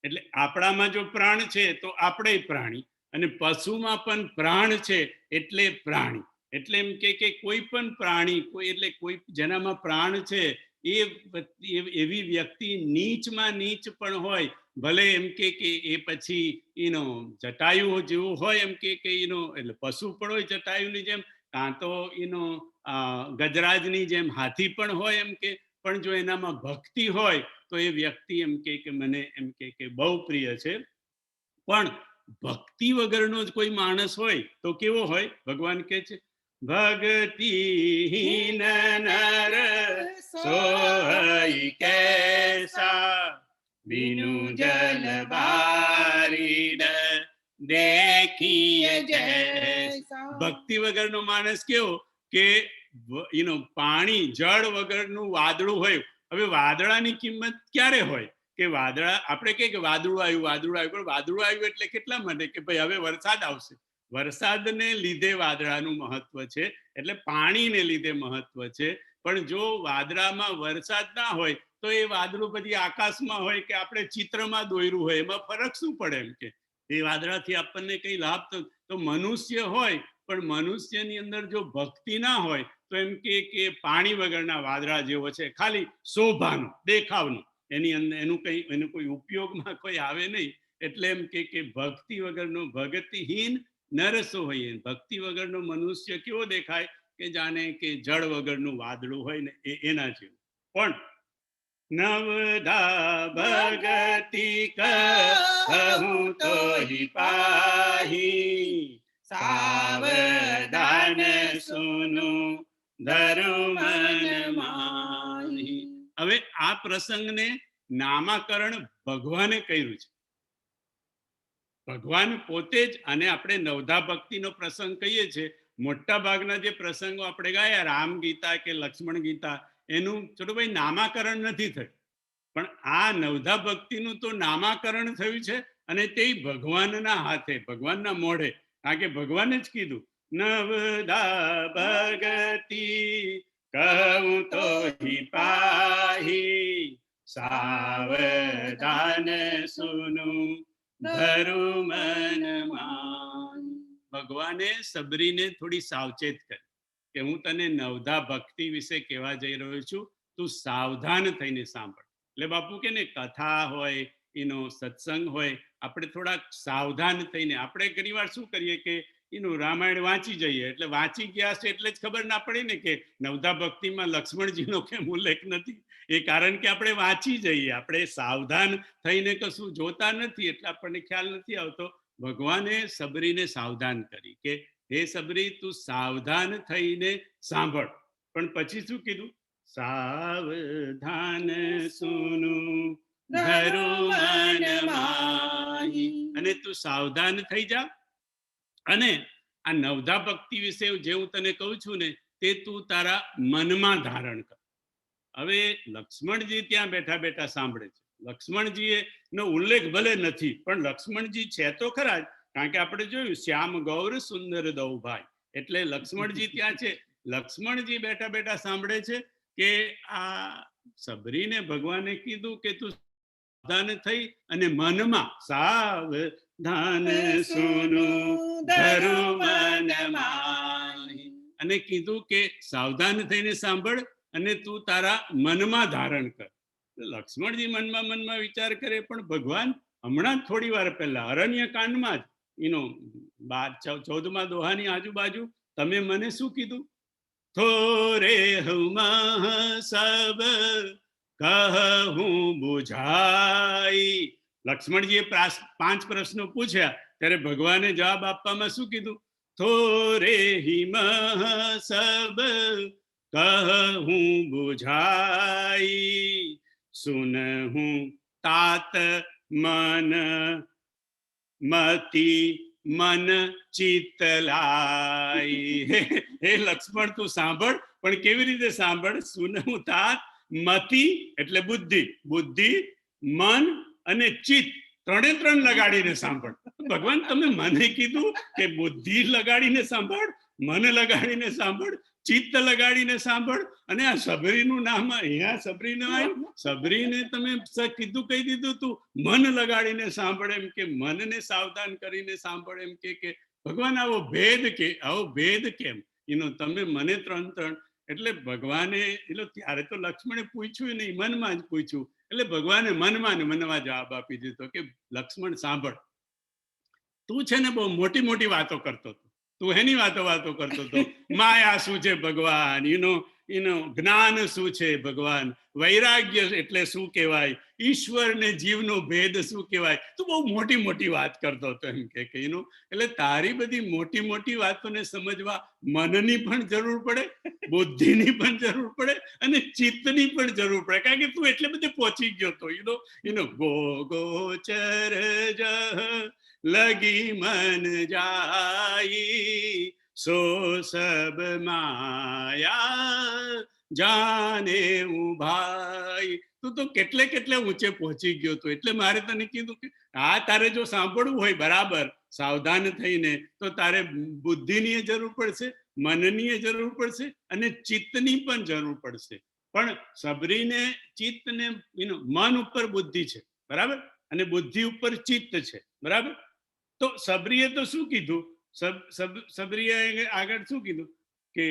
એટલે આપણામાં જો પ્રાણ છે તો આપણે પ્રાણી, અને પશુમાં પણ પ્રાણ છે એટલે પ્રાણી. એટલે એમ કે કોઈ પણ પ્રાણી એટલે કોઈ જેનામાં પ્રાણ છે એવી વ્યક્તિ નીચમાં નીચ પણ હોય, ભલે એમ કે એ પછી જટાયુ જેવું હોય એમ કે એટલે પશુ પણ હોય જટાયુની જેમ, કાં તો ગજરાજની જેમ હાથી પણ હોય એમ કે, પણ જો એનામાં ભક્તિ હોય તો એ વ્યક્તિ એમ કે મને એમ કે બહુ પ્રિય છે. પણ ભક્તિ વગરનો જ કોઈ માણસ હોય તો કેવો હોય? ભગવાન કહે છે, ભક્તિહીન નર સોઈ કૈસા, बिनु जल बारिद देखिए जैसा. ભક્તિ વગરનો માણસ કેવો કે પાણી જળ વગરનું વાદળું હોય. હવે વાદળાની કિંમત ક્યારે હોય કે વાદળા આપણે કહીએ કે વાદળું આવ્યું પણ વાદળું આવ્યું એટલે કેટલા માટે કે ભાઈ હવે વરસાદ આવશે. વરસાદને લીધે વાદળાનું મહત્વ છે, એટલે પાણીને લીધે મહત્વ છે. પણ જો વાદળામાં વરસાદ ના હોય તો એ વાદળું પછી આકાશમાં હોય કે આપણે ચિત્રમાં દોર્યું હોય, એમાં ફરક શું પડે? એમ કે એ વાદળાથી આપણને કઈ લાભ તો મનુષ્ય હોય પણ મનુષ્યની અંદર જો ભક્તિ ના હોય તો એમ કે પાણી વગરના વાદળા જેવો છે, ખાલી શોભાનું દેખાવનું, એની અંદર એનું કોઈ ઉપયોગમાં કોઈ આવે નહીં. એટલે એમ કે ભક્તિ વગરનો ભક્તિહીન નરસો હોય, ભક્તિ વગરનો મનુષ્ય કેવો દેખાય કે જાણે કે જળ વગરનું વાદળું હોય ને એના જેવું. પણ નવધા ભગતિ કહું તો હિ પાહી, સાવધાન સુનું ધરું મન માહી. હવે આ પ્રસંગને નામાકરણ ભગવાને કર્યું છે. ભગવાન પોતે જ, અને આપણે નવધા ભક્તિનો પ્રસંગ કહીએ છીએ. મોટા ભાગના જે પ્રસંગો આપણે ગાયા, રામ ગીતા કે લક્ષ્મણ ગીતા, એનું છોટુભાઈ નામાકરણ નથી થયું, પણ આ નવધા ભક્તિનું તો નામાકરણ થયું છે, અને તે ભગવાનના હાથે, ભગવાનના મોઢે. કારણ કે ભગવાને જ કીધું, નવધા ભગતિ કહું તો હિ પાહી, સાવધાન સુનું ધરું મન માહી. ભગવાને સબરીને થોડી સાવચેત કરી કે હું તને નવધા ભક્તિ વિશે કહેવા જઈ રહ્યો છું, તું સાવધાન થઈને સાંભળ. એટલે બાપુ કે ને કથા હોય, એનો સત્સંગ હોય, આપણે થોડાક સાવધાન થઈને, આપણે ઘણી વાર શું કરીએ કે રામાયણ વાંચી જઈએ, એટલે વાંચી ગયા છે એટલે જ ખબર ના પડે ને કે નવધા ભક્તિમાં લક્ષ્મણજીનો કેમ ઉલ્લેખ નથી. એ કારણ કે આપણે વાંચી જઈએ, આપણે સાવધાન થઈને કશું જોતા નથી, એટલે આપણને ખ્યાલ નથી આવતો. ભગવાને સબરીને સાવધાન કરી કે હે સબરી, તું સાવધાન થઈને સાંભળ. પણ પછી શું કીધું? સાવધાન સુનું ધરું મન માહી. અને તું સાવધાન થઈ જા, અને આ નવધા ભક્તિ વિશે જે હું તને કહું છું ને, તે તું તારા મનમાં ધારણ કર. હવે લક્ષ્મણજી ત્યાં બેઠા બેઠા સાંભળે છે. લક્ષ્મણજી નો ઉલ્લેખ ભલે નથી, પણ લક્ષ્મણજી છે તો ખરા જ, કારણ કે આપણે જોયું શ્યામ ગૌર સુંદર દૌભાઈ, એટલે લક્ષ્મણજી ત્યાં છે. લક્ષ્મણજી બેઠા બેઠા સાંભળે છે કે આ સબરીને ભગવાને કીધું કે તું સાવધાન થઈ અને મનમાં સાવધાન સુનું ધરું મન માહી, અને કીધું કે સાવધાન થઈને સાંભળ અને તું તારા મનમાં ધારણ કર. લક્ષ્મણજી મનમાં વિચાર કરે, પણ ભગવાન હમણાં જ થોડી વાર પહેલા અરણ્ય કાંડમાં જ 14મા દોહાની આજુબાજુ તમે મને શું કીધું? થોરે હમ સબ કહું બુઝાઈ. લક્ષ્મણજીએ 5 પ્રશ્નો પૂછ્યા, ત્યારે ભગવાને જવાબ આપવામાં શું કીધું? થોરે હિમ સબ કહું બુઝાઈ, સુનહું तात मन मति मन ચિત્ત લાઈ. હે લક્ષ્મણ, તું સાંભળ, પણ કેવી રીતે સાંભળ? સુનહું तात, મતિ એટલે બુદ્ધિ, બુદ્ધિ, મન અને ચિત્ત, 3 લગાડીને સાંભળ. ભગવાન, તમે મને કીધું કે બુદ્ધિ લગાડીને સાંભળ, મન લગાડીને સાંભળ, ચિત્ત લગાડીને સાંભળ, અને આ સબરીનું નામ અહીંયા સબરીને આવ્યું. સબરીને તમે કીધું કહી દીધું તું મન લગાડીને સાંભળ, એમ કે મનને સાવધાન કરીને સાંભળ. એમ કે ભગવાન આવો ભેદ કેમ? તમે મને 3 એટલે ભગવાને ત્યારે તો લક્ષ્મણે પૂછ્યું નહીં, મનમાં જ પૂછ્યું, એટલે ભગવાને મનમાં જવાબ આપી દીધો કે લક્ષ્મણ સાંભળ, તું છે ને બહુ મોટી મોટી વાતો કરતો હતો. તું એની વાતો કરતો હતો. માયા શું છે ભગવાન, જ્ઞાન શું છે ભગવાન, વૈરાગ્ય એટલે શું કહેવાય, ઈશ્વર ને જીવનો ભેદ શું કહેવાય, તું બહુ મોટી મોટી વાત કરતો હતો. એમ કે એટલે તારી બધી મોટી મોટી વાતોને સમજવા મનની પણ જરૂર પડે, બુદ્ધિની પણ જરૂર પડે, અને ચિત્તની પણ જરૂર પડે, કારણ કે તું એટલે બધે પહોંચી ગયો હતો. ગોચર જહ લગી મન જાઈ, સો સબ માયા જાને હું ભાઈ. તું તો કેટલે ઊંચે પહોંચી ગયો તો. એટલે મારે તને કીધું કે આ તારે જો સાંભળવું હોય બરાબર સાવધાન થઈને, તો તારે બુદ્ધિની જરૂર પડશે, મનની જરૂર પડશે અને ચિત્તની પણ જરૂર પડશે. પણ સબરીને ચિત્ત ને મન ઉપર બુદ્ધિ છે, બરાબર, અને બુદ્ધિ ઉપર ચિત્ત છે, બરાબર. તો સબરીએ તો શું કીધું? સબરીએ આગળ શું કીધું કે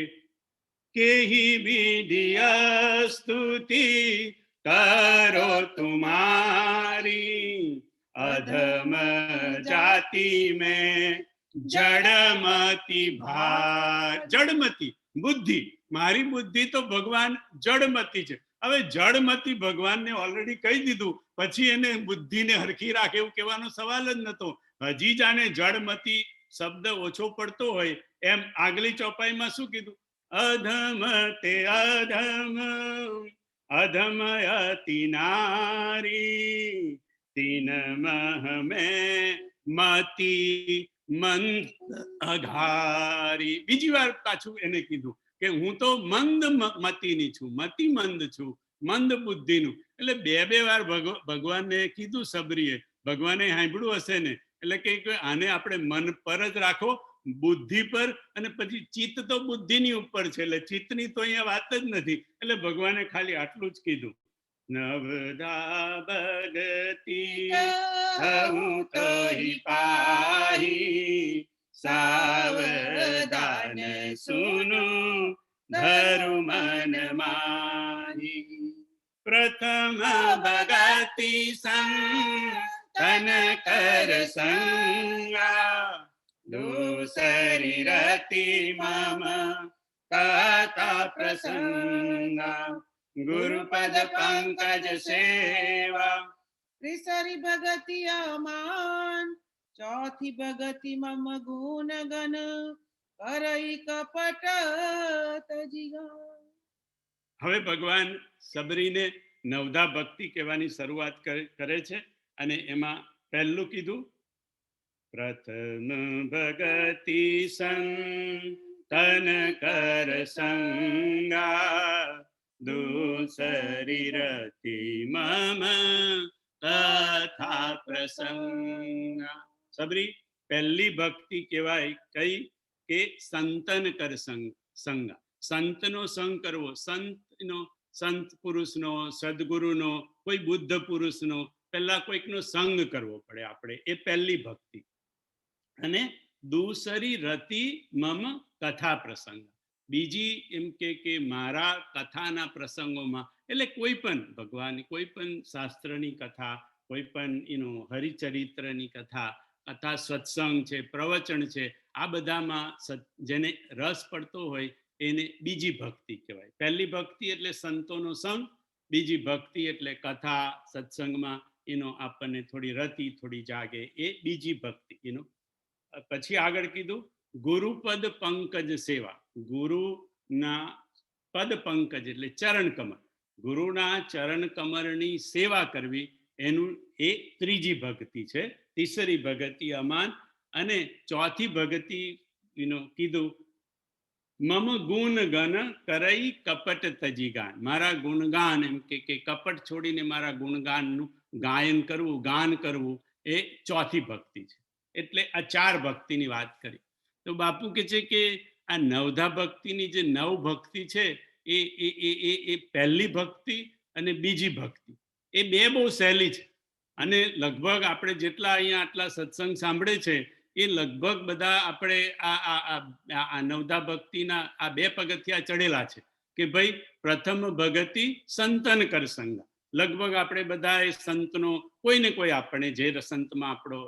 કેહી વિધિય સ્તુતિ કરો તુમારી, અધમ જાતિ મેં જડમતી ભાર. જડમતી બુદ્ધિ, મારી બુદ્ધિ તો ભગવાન જડમતી છે. હવે જડમતી ભગવાનને ઓલરેડી કહી દીધું, પછી એને બુદ્ધિને હરખી રાખે એવું કહેવાનો સવાલ જ નતો. હજી જાણે જડમતી શબ્દ ઓછો પડતો હોય એમ આગલી ચોપાઈમાં શું કીધું? અધમ તે અધમ અધમ અતિ નારી, તીન મહ મેં મતી મંદ અઘારી. બીજી વાર પાછું એને કીધું કે હું તો મંદ મતીની છું, મતિ મંદ છું, મંદ બુદ્ધિનું. એટલે બે વાર ભગવાનને કીધું સબરીએ. ભગવાને સાંભળ્યું હશે ને, એટલે કે આને આપણે મન પર જ રાખો, બુદ્ધિ પર, અને પછી ચિત્ત તો બુદ્ધિની ઉપર છે, એટલે ચિત્તની તો અહીંયા વાત જ નથી. એટલે ભગવાને ખાલી આટલું જ કીધું, નવદા ભગતી હું તો પાહી, સાવધાન સુનું ધરુ મન માહી. પ્રથમ ભગતિ સંતન કર સંગા, દૂસરી રતિ મમ કથા પ્રસંગા, ગુરુપદ પંકજ સેવા. ત્રીસરી ભગતિ અમાન, ચોથી ભગતિ મમ ગુણ ગન, કરઈ કપટ તજીગા. હવે ભગવાન સબરીને નવધા ભક્તિ કહેવાની શરૂઆત કરે છે, અને એમાં પહેલું કીધું, પ્રથમ ભગતિ સંતન કર સંગા, દૂસરી રતિ મમ કથા પ્રસંગા. સબરી પહેલી ભક્તિ કહેવાય કઈ? કે સંતન કર સંગા, સંતનો સંગ કરવો. સંત પુરુષનો, સદગુરુનો, કોઈ બુદ્ધ પુરુષનો પહેલા કોઈકનો સંગ કરવો પડે આપણે, એ પહેલી ભક્તિ. અને દૂસરી રતિ મમ કથા પ્રસંગ, બીજી એમ કે મારા કથાના પ્રસંગોમાં, એટલે કોઈ પણ ભગવાન, કોઈ પણ શાસ્ત્રની કથા, કોઈ પણ હરિચરિત્રની કથા, કથા સત્સંગ છે, પ્રવચન છે, આ બધામાં જેને રસ પડતો હોય એને બીજી ભક્તિ કહેવાય. પહેલી ભક્તિ એટલે સંતોનો સંગ, બીજી ભક્તિ એટલે કથા સત્સંગમાં આપણને થોડી રતિ, થોડી જાગે, એ બીજી ભક્તિ. પછી આગળ કીધું ગુરુપદ પંકજ સેવા. ગુરુના પદ પંકજ એટલે ચરણ કમળ, ગુરુના ચરણ કમળની સેવા કરવી, એનું એ ત્રીજી ભક્તિ છે. તીસરી ભક્તિ અમાન, અને ચોથી ભક્તિ કીધું મમ ગુણ ગન કરઈ કપટ તજી ગાન. મારા ગુણગાન, એમ કે કપટ છોડીને મારા ગુણગાનનું ગાયન કરવું, ગાન કરવું, એ ચોથી ભક્તિ છે. એટલે આ ચાર ભક્તિની વાત કરી. તો બાપુ કે છે કે આ નવધા ભક્તિની જે નવ ભક્તિ છે, એ પહેલી ભક્તિ અને બીજી ભક્તિ, એ બે બહુ સહેલી છે. અને લગભગ આપણે જેટલા અહીંયા આટલા સત્સંગ સાંભળે છે, એ લગભગ બધા આપણે આ નવધા ભક્તિના આ બે પગથિયા ચડેલા છે. કે ભાઈ પ્રથમ ભગતિ સંતન કર સંગા. લગભગ આપણે બધા એ સંતનો કોઈ ને કોઈ, આપણે જે સંતમાં આપણો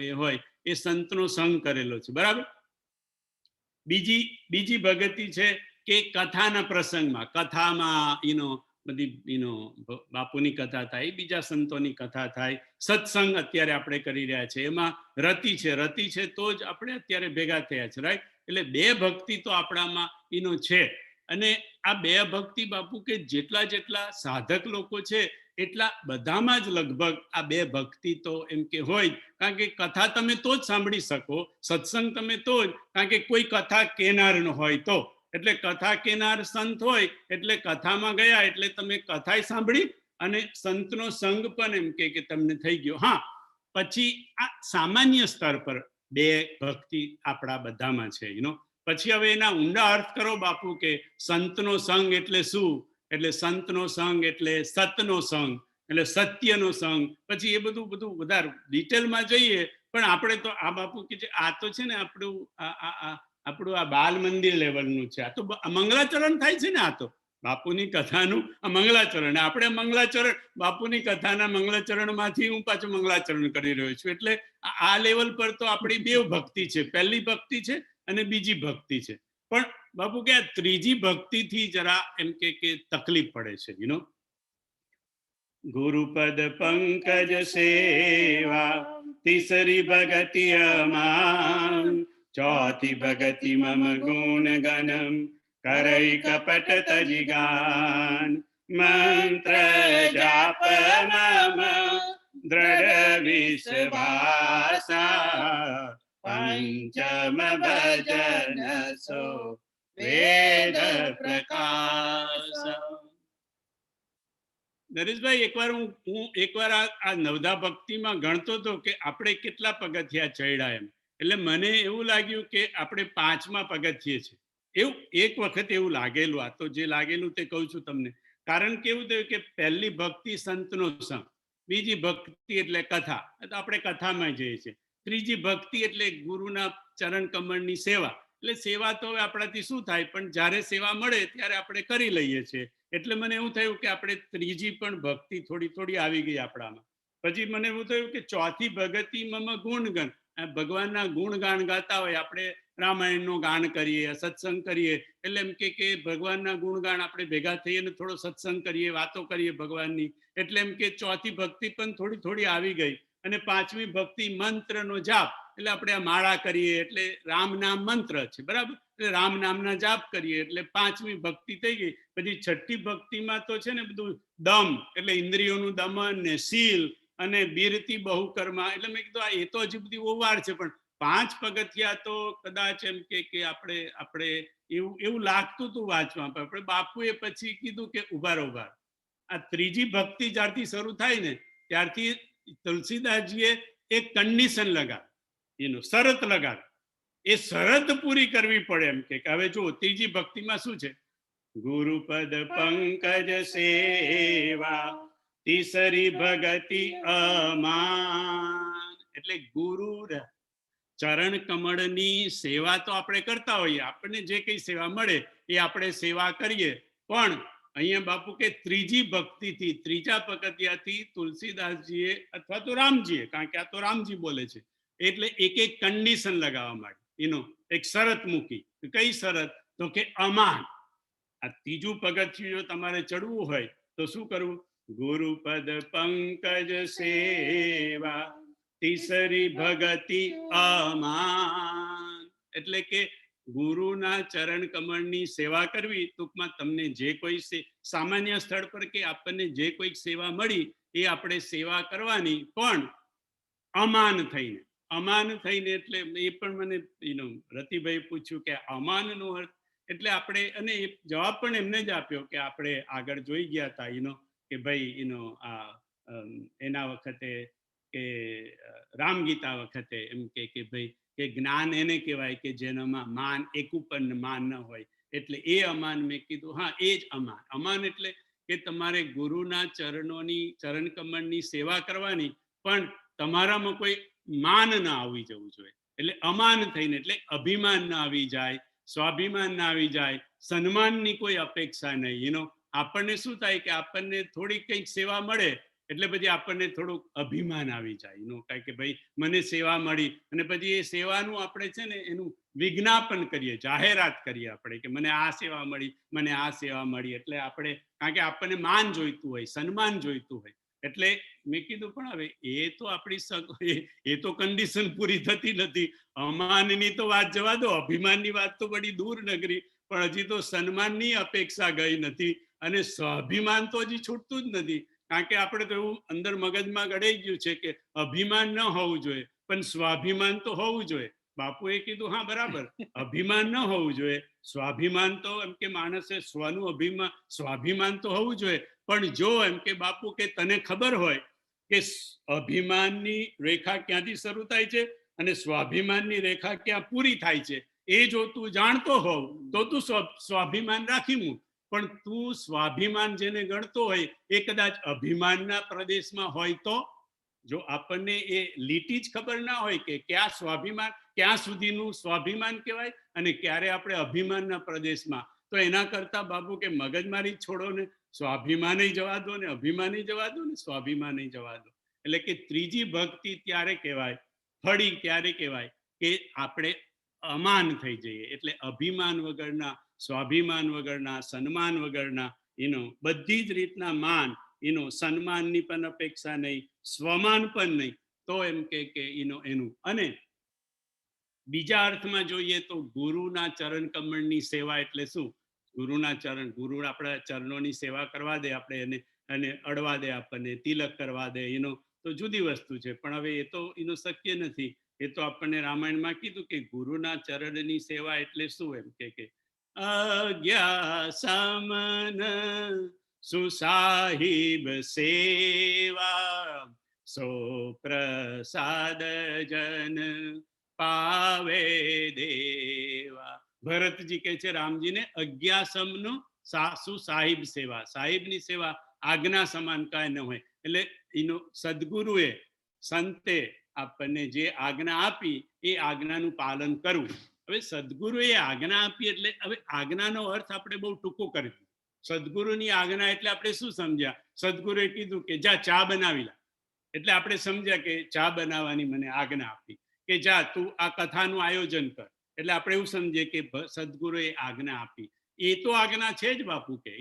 એ હોય એ સંતનો સંગ કરેલો છે, બરાબર. બીજી ભગતિ છે કે કથાના પ્રસંગમાં, કથામાં બધી બાપુની કથા થાય, બીજા સંતોની કથા થાય, સત્સંગ અત્યારે આપણે કરી રહ્યા છે, એમાં રતિ છે તો જ આપણે અત્યારે ભેગા થયા છે, રાઈટ. એટલે બે ભક્તિ તો આપણામાં છે. અને આ બે ભક્તિ બાપુ કે જેટલા જેટલા સાધક લોકો છે એટલા બધામાં જ લગભગ આ બે ભક્તિ તો એમ કે હોય જ. કારણ કે કથા તમે તો જ સાંભળી શકો, સત્સંગ તમે તો જ, કારણ કે કોઈ કથા કેનાર ન હોય તો. એટલે કથા કેનાર સંત હોય એટલે કથામાં ગયા એટલે તમે કથાય સાંભળી અને સંતનો સંગ પણ એમ કે તમને થઈ ગયો. હા, પછી આ સામાન્ય સ્તર પર બે ભક્તિ આપણા બધામાં છે. પછી હવે એના ઊંડા અર્થ કરો બાપુ કે સંતનો સંગ એટલે શું? એટલે સંતનો સંગ એટલે સતનો સંગ, એટલે સત્યનો સંગ. પછી એ બધું બધું વધારે ડિટેલમાં જઈએ, પણ આપણે તો આ બાપુ કે છે આ તો છે ને આપણું આ બાલ મંદિર લેવલનું છે. આ તો મંગલાચરણ થાય છે ને, આ તો બાપુની કથાનું મંગલાચરણ. આપણે મંગલાચરણ બાપુની કથાના મંગલાચરણમાંથી હું પાછું મંગલાચરણ કરી રહ્યો છું. એટલે આ લેવલ પર તો આપણી બે ભક્તિ છે, પહેલી ભક્તિ છે અને બીજી ભક્તિ છે. પણ બાપુ કે આ ત્રીજી ભક્તિથી જરા એમ કે તકલીફ પડે છે. ગુરુપદ પંકજ સેવા, તીસરી ભગતિ અમાન, ચોથી ભગતિ મમ ગુણ ગનમ, કરઈ કપટ તજિગાન, મંત્ર જાપ મમ દ્રઢ વિશ્વાસા, પંચમ ભજન સો વેદ પ્રકાશ. નરેશભાઈ, એકવાર આ નવધા ભક્તિમાં ગણતો હતો કે આપણે કેટલા પગથિયા ચડ્યા એમ. એટલે મને એવું લાગ્યું કે આપણે 5મા પગથિયે છે. એવું એક વખત એવું લાગેલું. આ તો જે લાગેલું તે કહું છું તમને. કારણ કે એવું થયું કે પહેલી ભક્તિ સંતનો સંગ, બીજી ભક્તિ એટલે કથા, તો આપણે કથામાં જઈએ છીએ. ત્રીજી ભક્તિ એટલે ગુરુના ચરણ કમળની સેવા. એટલે સેવા તો હવે આપણાથી શું થાય, પણ જ્યારે સેવા મળે ત્યારે આપણે કરી લઈએ છીએ. એટલે મને એવું થયું કે આપણે ત્રીજી પણ ભક્તિ થોડી થોડી આવી ગઈ આપણામાં. પછી મને એવું થયું કે ચોથી ભગતિ મમ ગુણગન, ભગવાનના ગુણગાન ગાતા હોય, આપણે રામાયણનું ગાન કરીએ, સત્સંગ કરીએ, એટલે એમ કે ભગવાનના ગુણગાન આપણે ભેગા થઈએ ને થોડો સત્સંગ કરીએ, વાતો કરીએ ભગવાનની. એટલે એમ કે ચોથી ભક્તિ પણ થોડી થોડી આવી ગઈ. અને 5મી ભક્તિ મંત્રનો જાપ, એટલે આપણે આ માળા કરીએ એટલે રામ નામ મંત્ર છે, બરાબર? એટલે રામ નામના જાપ કરીએ એટલે 5મી ભક્તિ થઈ ગઈ. પછી 6ઠ્ઠી ભક્તિમાં તો છે ને બધું દમ, એટલે ઇન્દ્રિયોનું દમન ને શીલ અને બિરતી બહુકર્મા. એટલે મેં કીધું એ તો હજી બધી ઓવાર છે, પણ 5 પગથિયા તો કદાચ એમ કે આપણે એવું લાગતું હતું વાંચવા. આપણે બાપુએ પછી કીધું કે ઉભા આ ત્રીજી ભક્તિ જ્યારથી શરૂ થાય ને ત્યારથી તુલસીદાસજીએ એક કન્ડિશન લગાવી, શરત લગાવી. એ શરત પૂરી કરવી પડે એમ કે હવે જો ત્રીજી ભક્તિમાં શું છે? ગુરુપદ પંકજ સેવા, તીસરી ભગતિ અમાન. એટલે ગુરુ ચરણ કમળની સેવા તો આપણે કરતા હોઈએ, આપણને જે કઈ સેવા મળે એ આપણે સેવા કરીએ. પણ અહીંયા બાપુ કે ત્રીજી ભક્તિથી, ત્રીજા પગથિયાથી તુલસીદાસજીએ અથવા તો રામજીએ, કારણ કે આ તો રામજી બોલે છે, એટલે એક એક કન્ડિશન લગાવવા માંડી, એક શરત મૂકી. કઈ શરત? તો કે અમાન. આ ત્રીજું પગથિયું તમારે ચડવું હોય તો શું કરવું? ગુરુપદ પંકજ સેવા, તીસરી ભગતિ અમાન. એટલે કે ગુરુના ચરણ કમળની સેવા કરવી. ટૂંકમાં તમને જે કોઈ સામાન્ય સ્થળ પર કે આપણને જે કોઈ સેવા મળી એ આપણે સેવા કરવાની, પણ અમાન થઈને. અમાન થઈને એટલે એ પણ મને રતિભાઈ પૂછ્યું કે અમાનનો અર્થ એટલે આપણે, અને એ જવાબ પણ એમને જ આપ્યો કે આપણે આગળ જોઈ ગયા હતા કે ભાઈ એના વખતે કે રામગીતા વખતે એમ કે ભાઈ કે જ્ઞાન એને કહેવાય કે જેનામાં માન, એક ઉપર માન ન હોય. એટલે એ અમાન મેં કીધું, હા એ જ અમાન. અમાન એટલે કે તમારે ગુરુના ચરણ કમળની સેવા કરવાની, પણ તમારામાં કોઈ માન ના આવી જવું જોઈએ. એટલે અમાન થઈને, એટલે અભિમાન ના આવી જાય, સ્વાભિમાન ના આવી જાય, સન્માનની કોઈ અપેક્ષા નહીં. આપણને શું થાય કે આપણને થોડી કંઈક સેવા મળે એટલે પછી આપણને થોડુંક અભિમાન આવી જાય, કારણ કે ભાઈ મને સેવા મળી, અને પછી એ સેવાનું આપણે છે ને એનું વિજ્ઞાપન કરીએ, જાહેરાત કરીએ આપણે કે મને આ સેવા મળી, મને આ સેવા મળી. એટલે આપણે, કારણ કે આપણને માન જોઈતું હોય, સન્માન જોઈતું હોય. એટલે મેં કીધું પણ હવે એ તો આપણી એ તો કન્ડિશન પૂરી થતી નથી. અમાનની તો વાત જવા દો, અભિમાનની વાત તો બડી દૂર નગરી. પણ હજી તો સન્માનની અપેક્ષા ગઈ નથી અને સ્વાભિમાન તો હજી છૂટતું જ નથી. કારણ કે આપણે તો એવું અંદર મગજમાં ગળાઈ ગયું છે કે અભિમાન ન હોવું જોઈએ પણ સ્વાભિમાન તો હોવું જોઈએ. બાપુએ કીધું હા બરાબર, અભિમાન ન હોવું જોઈએ, સ્વાભિમાન તો એમ કે માણસે સ્વનું સ્વાભિમાન તો હોવું જોઈએ. પણ જો એમ કે બાપુ કે તને ખબર હોય કે અભિમાનની રેખા ક્યાંથી શરૂ થાય છે અને સ્વાભિમાનની રેખા ક્યાં પૂરી થાય છે, એ જો તું જાણતો હોવ તો તું સ્વાભિમાન રાખી મૂક. પણ તું સ્વાભિમાન જેને ગણતો હોય એ કદાચ અભિમાનના પ્રદેશમાં હોય તો, જો આપણને એ લીટી જ ખબર ના હોય કે ક્યાં સ્વાભિમાન, ક્યાં સુધીનું સ્વાભિમાન કહેવાય અને ક્યારે આપણે અભિમાનના પ્રદેશમાં, તો એના કરતા બાપુ કે મગજમારી છોડો ને, સ્વાભિમાનય જવા દો ને અભિમાનય જવા દો ને સ્વાભિમાનય જવા દો. એટલે કે ત્રીજી ભક્તિ ત્યારે કહેવાય, ફળી ત્યારે કહેવાય કે આપણે અમાન થઈ જઈએ. એટલે અભિમાન વગરના, સ્વાભિમાન વગરના, સન્માન વગરના, બધી જ રીતના માન, સન્માનની પણ અપેક્ષા નહીં, સ્વમાન પણ નહીં, તો એમ કે એનું. અને બીજા અર્થમાં જોઈએ તો ગુરુના ચરણ કમળની સેવા એટલે શું? ગુરુના ચરણ, ગુરુ આપણા ચરણોની સેવા કરવા દે આપણે એને, અને અડવા દે આપણને, તિલક કરવા દે, તો જુદી વસ્તુ છે. પણ હવે એ તો શક્ય નથી. એ તો આપણને રામાયણમાં કીધું કે ગુરુના ચરણની સેવા એટલે શું? એમ કે અજ્ઞા સમન સુસાહિબ સેવા સો પ્રસાદ જન પાવે દેવા. ભરતજી કહે છે રામજીને, અજ્ઞાસમનો સાસુ સાહિબ સેવા, સાહિબની સેવા આજ્ઞા સમાન કાંઈ ન હોય. એટલે સદગુરુએ, સંતે આપણને જે આજ્ઞા આપી એ આજ્ઞાનું પાલન કરવું. હવે સદગુરુએ આજ્ઞા આપી એટલે હવે આજ્ઞાનો અર્થ આપણે બહુ ટૂંકો કરી દીધો. સદગુરુની આજ્ઞા એટલે આપણે શું સમજ્યા? સદગુરુએ કીધું કે જા ચા બનાવી લા, એટલે આપણે સમજ્યા કે ચા બનાવવાની મને આજ્ઞા આપી, કે જા તું આ કથાનું આયોજન કર, એટલે આપણે એવું સમજીએ કે સદગુરુએ આજ્ઞા આપી. એ તો આજ્ઞા છે જ બાપુ કે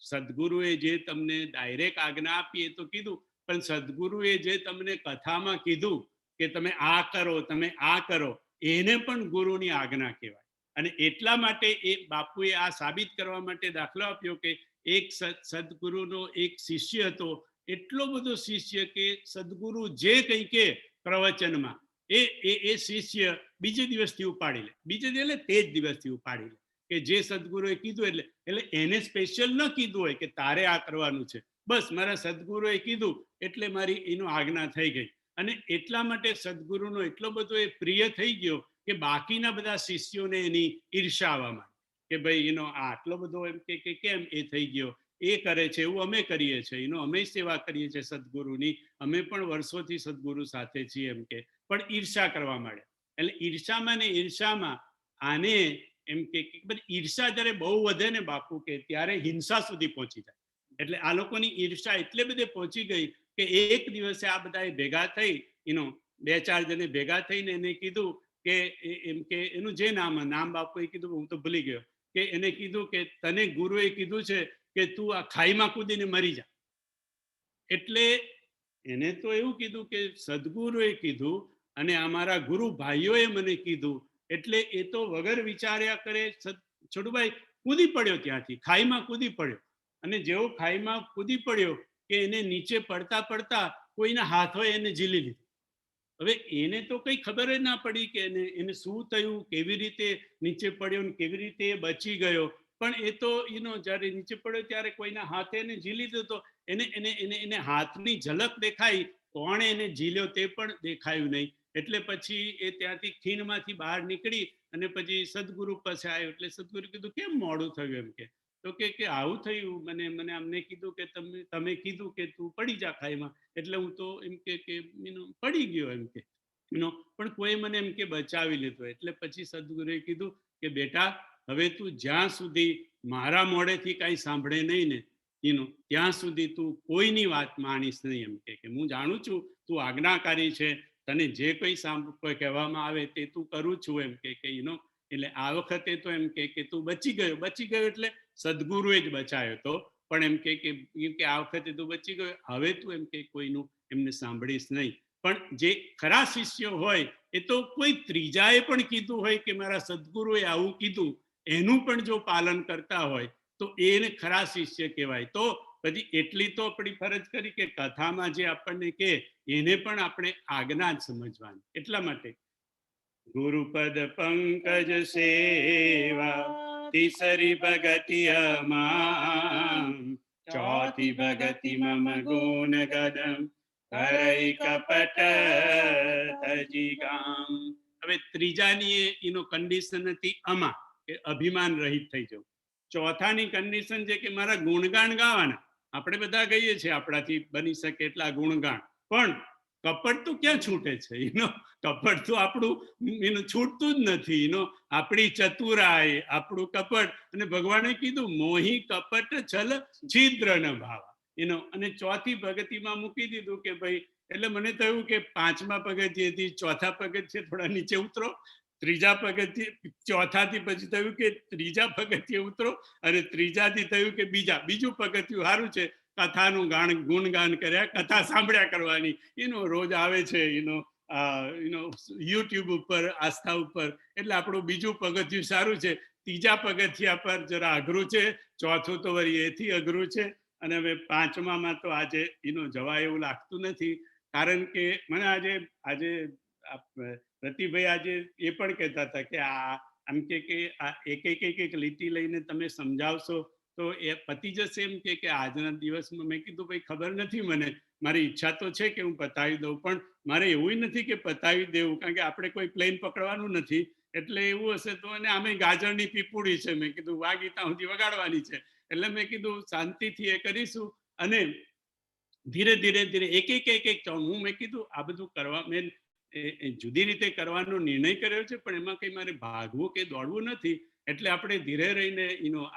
સદગુરુએ જે તમને ડાયરેક્ટ આજ્ઞા આપી એ તો કીધું, પણ સદગુરુએ જે તમને કથામાં કીધું કે તમે આ કરો, તમે આ કરો, એને પણ ગુરુની આજ્ઞા કહેવાય. અને એટલા માટે એ બાપુએ આ સાબિત કરવા માટે દાખલો આપ્યો કે એક સદગુરુનો એક શિષ્ય હતો, એટલો બધો શિષ્ય કે સદગુરુ જે કંઈ કે પ્રવચનમાં એ શિષ્ય બીજે દિવસથી ઉપાડી લે, બીજે દિવસે તે જ દિવસથી ઉપાડી લે, કે જે સદગુરુએ કીધું એટલે એને સ્પેશિયલ ન કીધું હોય કે તારે આ કરવાનું છે, બસ મારા સદગુરુએ કીધું એટલે મારી આજ્ઞા થઈ ગઈ. અને એટલા માટે સદગુરુનો એટલો બધો એ પ્રિય થઈ ગયો કે બાકીના બધા શિષ્યોને એની ઈર્ષા આવવા માંડી કે ભાઈ આટલો બધો એમ કે કેમ એ થઈ ગયો, એ કરે છે એવું અમે કરીએ છીએ, અમે સેવા કરીએ છીએ સદગુરુની, અમે પણ વર્ષોથી સદગુરુ સાથે છીએ એમ કે. પણ ઈર્ષા કરવા માંડ્યા. એટલે ઈર્ષામાં ને ઈર્ષામાં આને એમ કે ઈર્ષા જ્યારે બહુ વધે ને બાપુ કે ત્યારે હિંસા સુધી પહોંચી જાય. એટલે આ લોકોની ઈર્ષા એટલે બધે પહોંચી ગઈ કે એક દિવસે આ બધા ભેગા થઈ, બે ચાર જણે ભેગા થઈને એને કીધું કે એમ કે એનું જે નામ બાપુએ કીધું હું તો ભૂલી ગયો, કે એને કીધું કે તને ગુરુએ કીધું છે કે તું આ ખાઈમાં કૂદીને મરી જા. એટલે એને તો એવું કીધું કે સદગુરુએ કીધું અને અમારા ગુરુ ભાઈઓએ મને કીધું, એટલે એ તો વગર વિચાર્યા કરે છોટુભાઈ કૂદી પડ્યો, ત્યાંથી ખાઈમાં કૂદી પડ્યો. અને જેવો ખાઈમાં કૂદી પડ્યો કે એને નીચે પડતા પડતા કોઈના હાથોએ એને ઝીલી લીધું. હવે એને તો કઈ ખબર જ ના પડી કે એને શું થયું, કેવી રીતે નીચે પડ્યો ને કેવી રીતે એ બચી ગયો. પણ એ તો જ્યારે નીચે પડ્યો ત્યારે કોઈના હાથે એને ઝીલી લીધો તો એને હાથની ઝલક દેખાઈ, કોણે એને ઝીલ્યો તે પણ દેખાયું નહીં. એટલે પછી એ ત્યાંથી ખીણમાંથી બહાર નીકળી અને પછી સદગુરુ પાસે આવ્યો. એટલે સદગુરુ કીધું કેમ મોડું થયું? એમ કે તો કે આવું થયું, મને અમને કીધું કે તમે કીધું કે તું પડી જા ખાઈમાં, એટલે હું તો એમ કે પડી ગયો એમ કે પણ કોઈ મને એમ કે બચાવી લીધો. એટલે પછી સદગુરુએ કીધું કે બેટા હવે તું જ્યાં સુધી મારા મોઢેથી કાંઈ સાંભળે નહીં ને ત્યાં સુધી તું કોઈની વાત માનીશ નહીં. એમ કે હું જાણું છું તું આજ્ઞાકારી છે, તને જે કંઈ કહેવામાં આવે તે તું કરું છું એમ કે એટલે આ વખતે તો એમ કે તું બચી ગયો એટલે સદગુરુએ જ બચાયો તો, પણ એમ કે આ વખતે તું બચી ગયો, હવે તું એમ કે કોઈનું એમને સાંભળીશ નહીં. પણ જે ખરા શિષ્યો હોય એ તો કોઈ ત્રીજાએ પણ કીધું હોય કે મારા સદગુરુએ આવું કીધું, એનું પણ જો પાલન કરતા હોય તો એને ખરા શિષ્ય કહેવાય. તો પછી એટલી તો આપણી ફરજ કરી કે કથામાં જે આપણને કે એને પણ આપણે આજ્ઞા જ સમજવાની. એટલા માટે ગુરુપદ પંકજ સેવા, તીસરી ભગતિ અમામ, ચોથી ભગતિ મમ ગુણ ગદમ, કરઈ કપટ તજી ગામ. હવે ત્રીજાની એનો કન્ડિશન હતી અમા, કે અભિમાન રહિત થઈ જવું. ચોથાની કન્ડિશન છે કે મારા ગુણગાન ગાવાના. આપણે બધા કહીએ છીએ આપણાથી બની શકે એટલા ગુણગાન, પણ કપટ તો ક્યાં છૂટે છે? કપટ તો આપણું છૂટતું જ નથી. આપણી ચતુરાઈ, આપણું કપટ. અને ભગવાને કીધું મોહી કપટ છલ છિદ્ર ન ભાવા. અને ચોથી ભગતિમાં મૂકી દીધું કે ભાઈ, એટલે મને થયું કે પાંચમા પગથિયેથી ચોથા પગથિયે થોડા નીચે ઉતરો, ત્રીજા પગથિયે ચોથાથી પછી થયું કે ત્રીજા પગથિયે ઉતરો, અને ત્રીજાથી થયું કે બીજું પગથિયું સારું છે, કથાનું ગુણગાન કર્યા, કથા સાંભળ્યા કરવાની. રોજ આવે છે યુટ્યુબ ઉપર, આસ્થા ઉપર. એટલે આપણું બીજું પગથિયું સારું છે. ત્રીજા પગથિયા પર જરા અઘરું છે, ચોથું તો વળી એથી અઘરું છે, અને હવે પાંચમામાં તો આજે જવાય એવું લાગતું નથી. કારણ કે મને આજે પ્રતિભાઈ આજે એ પણ કહેતા હતા કે આમ કે આ એક લીટી લઈને તમે સમજાવશો તો એ પતી જશે એમ કે આજના દિવસમાં. મેં કીધું ભાઈ ખબર નથી મને, મારી ઈચ્છા તો છે કે હું પતાવી દઉં, પણ મારે એવું નથી કે પતાવી દેવું, કારણ કે આપણે કોઈ પ્લેન પકડવાનું નથી. એટલે એવું હશે તો, અને આમે ગાજરની પીપુડી છે, મેં કીધું વાગી ત્યાં સુધી વગાડવાની છે. એટલે મેં કીધું શાંતિથી એ કરીશું, અને ધીરે ધીરે એક હું મેં કીધું આ બધું કરવા મેં જુદી રીતે કરવાનો નિર્ણય કર્યો છે, પણ એમાં કંઈ મારે ભાગવું કે દોડવું નથી. એટલે આપણે ધીરે રહીને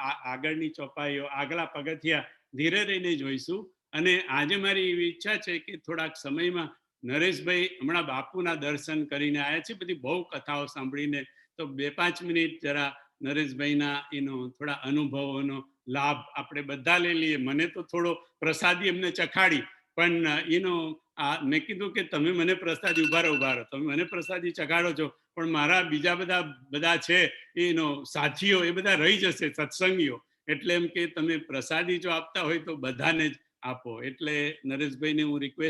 આગળની ચોપાઈઓ, આગલા પગથિયા ધીરે રહીને જોઈશું. અને આજે મારી એવી ઈચ્છા છે કે થોડાક સમયમાં નરેશભાઈ હમણાં બાપુના દર્શન કરીને આવ્યા છે, બધી બહુ કથાઓ સાંભળીને, તો 2-5 મિનિટ જરા નરેશભાઈના થોડા અનુભવોનો લાભ આપણે બધા લઈ લઈએ. મને તો થોડો પ્રસાદી એમને ચખાડી, પણ મેં કીધું કે તમે મને પ્રસાદી ઉભા રહો, તમે મને પ્રસાદી ચખાડો છો, પણ મારા બીજા બધા છે સાથીઓ, એ બધા રહી જશે, સત્સંગીઓ. એટલે એમ કે તમે પ્રસાદી જો આપતા હોય તો બધાને જ આપો. એટલે નરેશભાઈને હું રિક્વેસ્ટ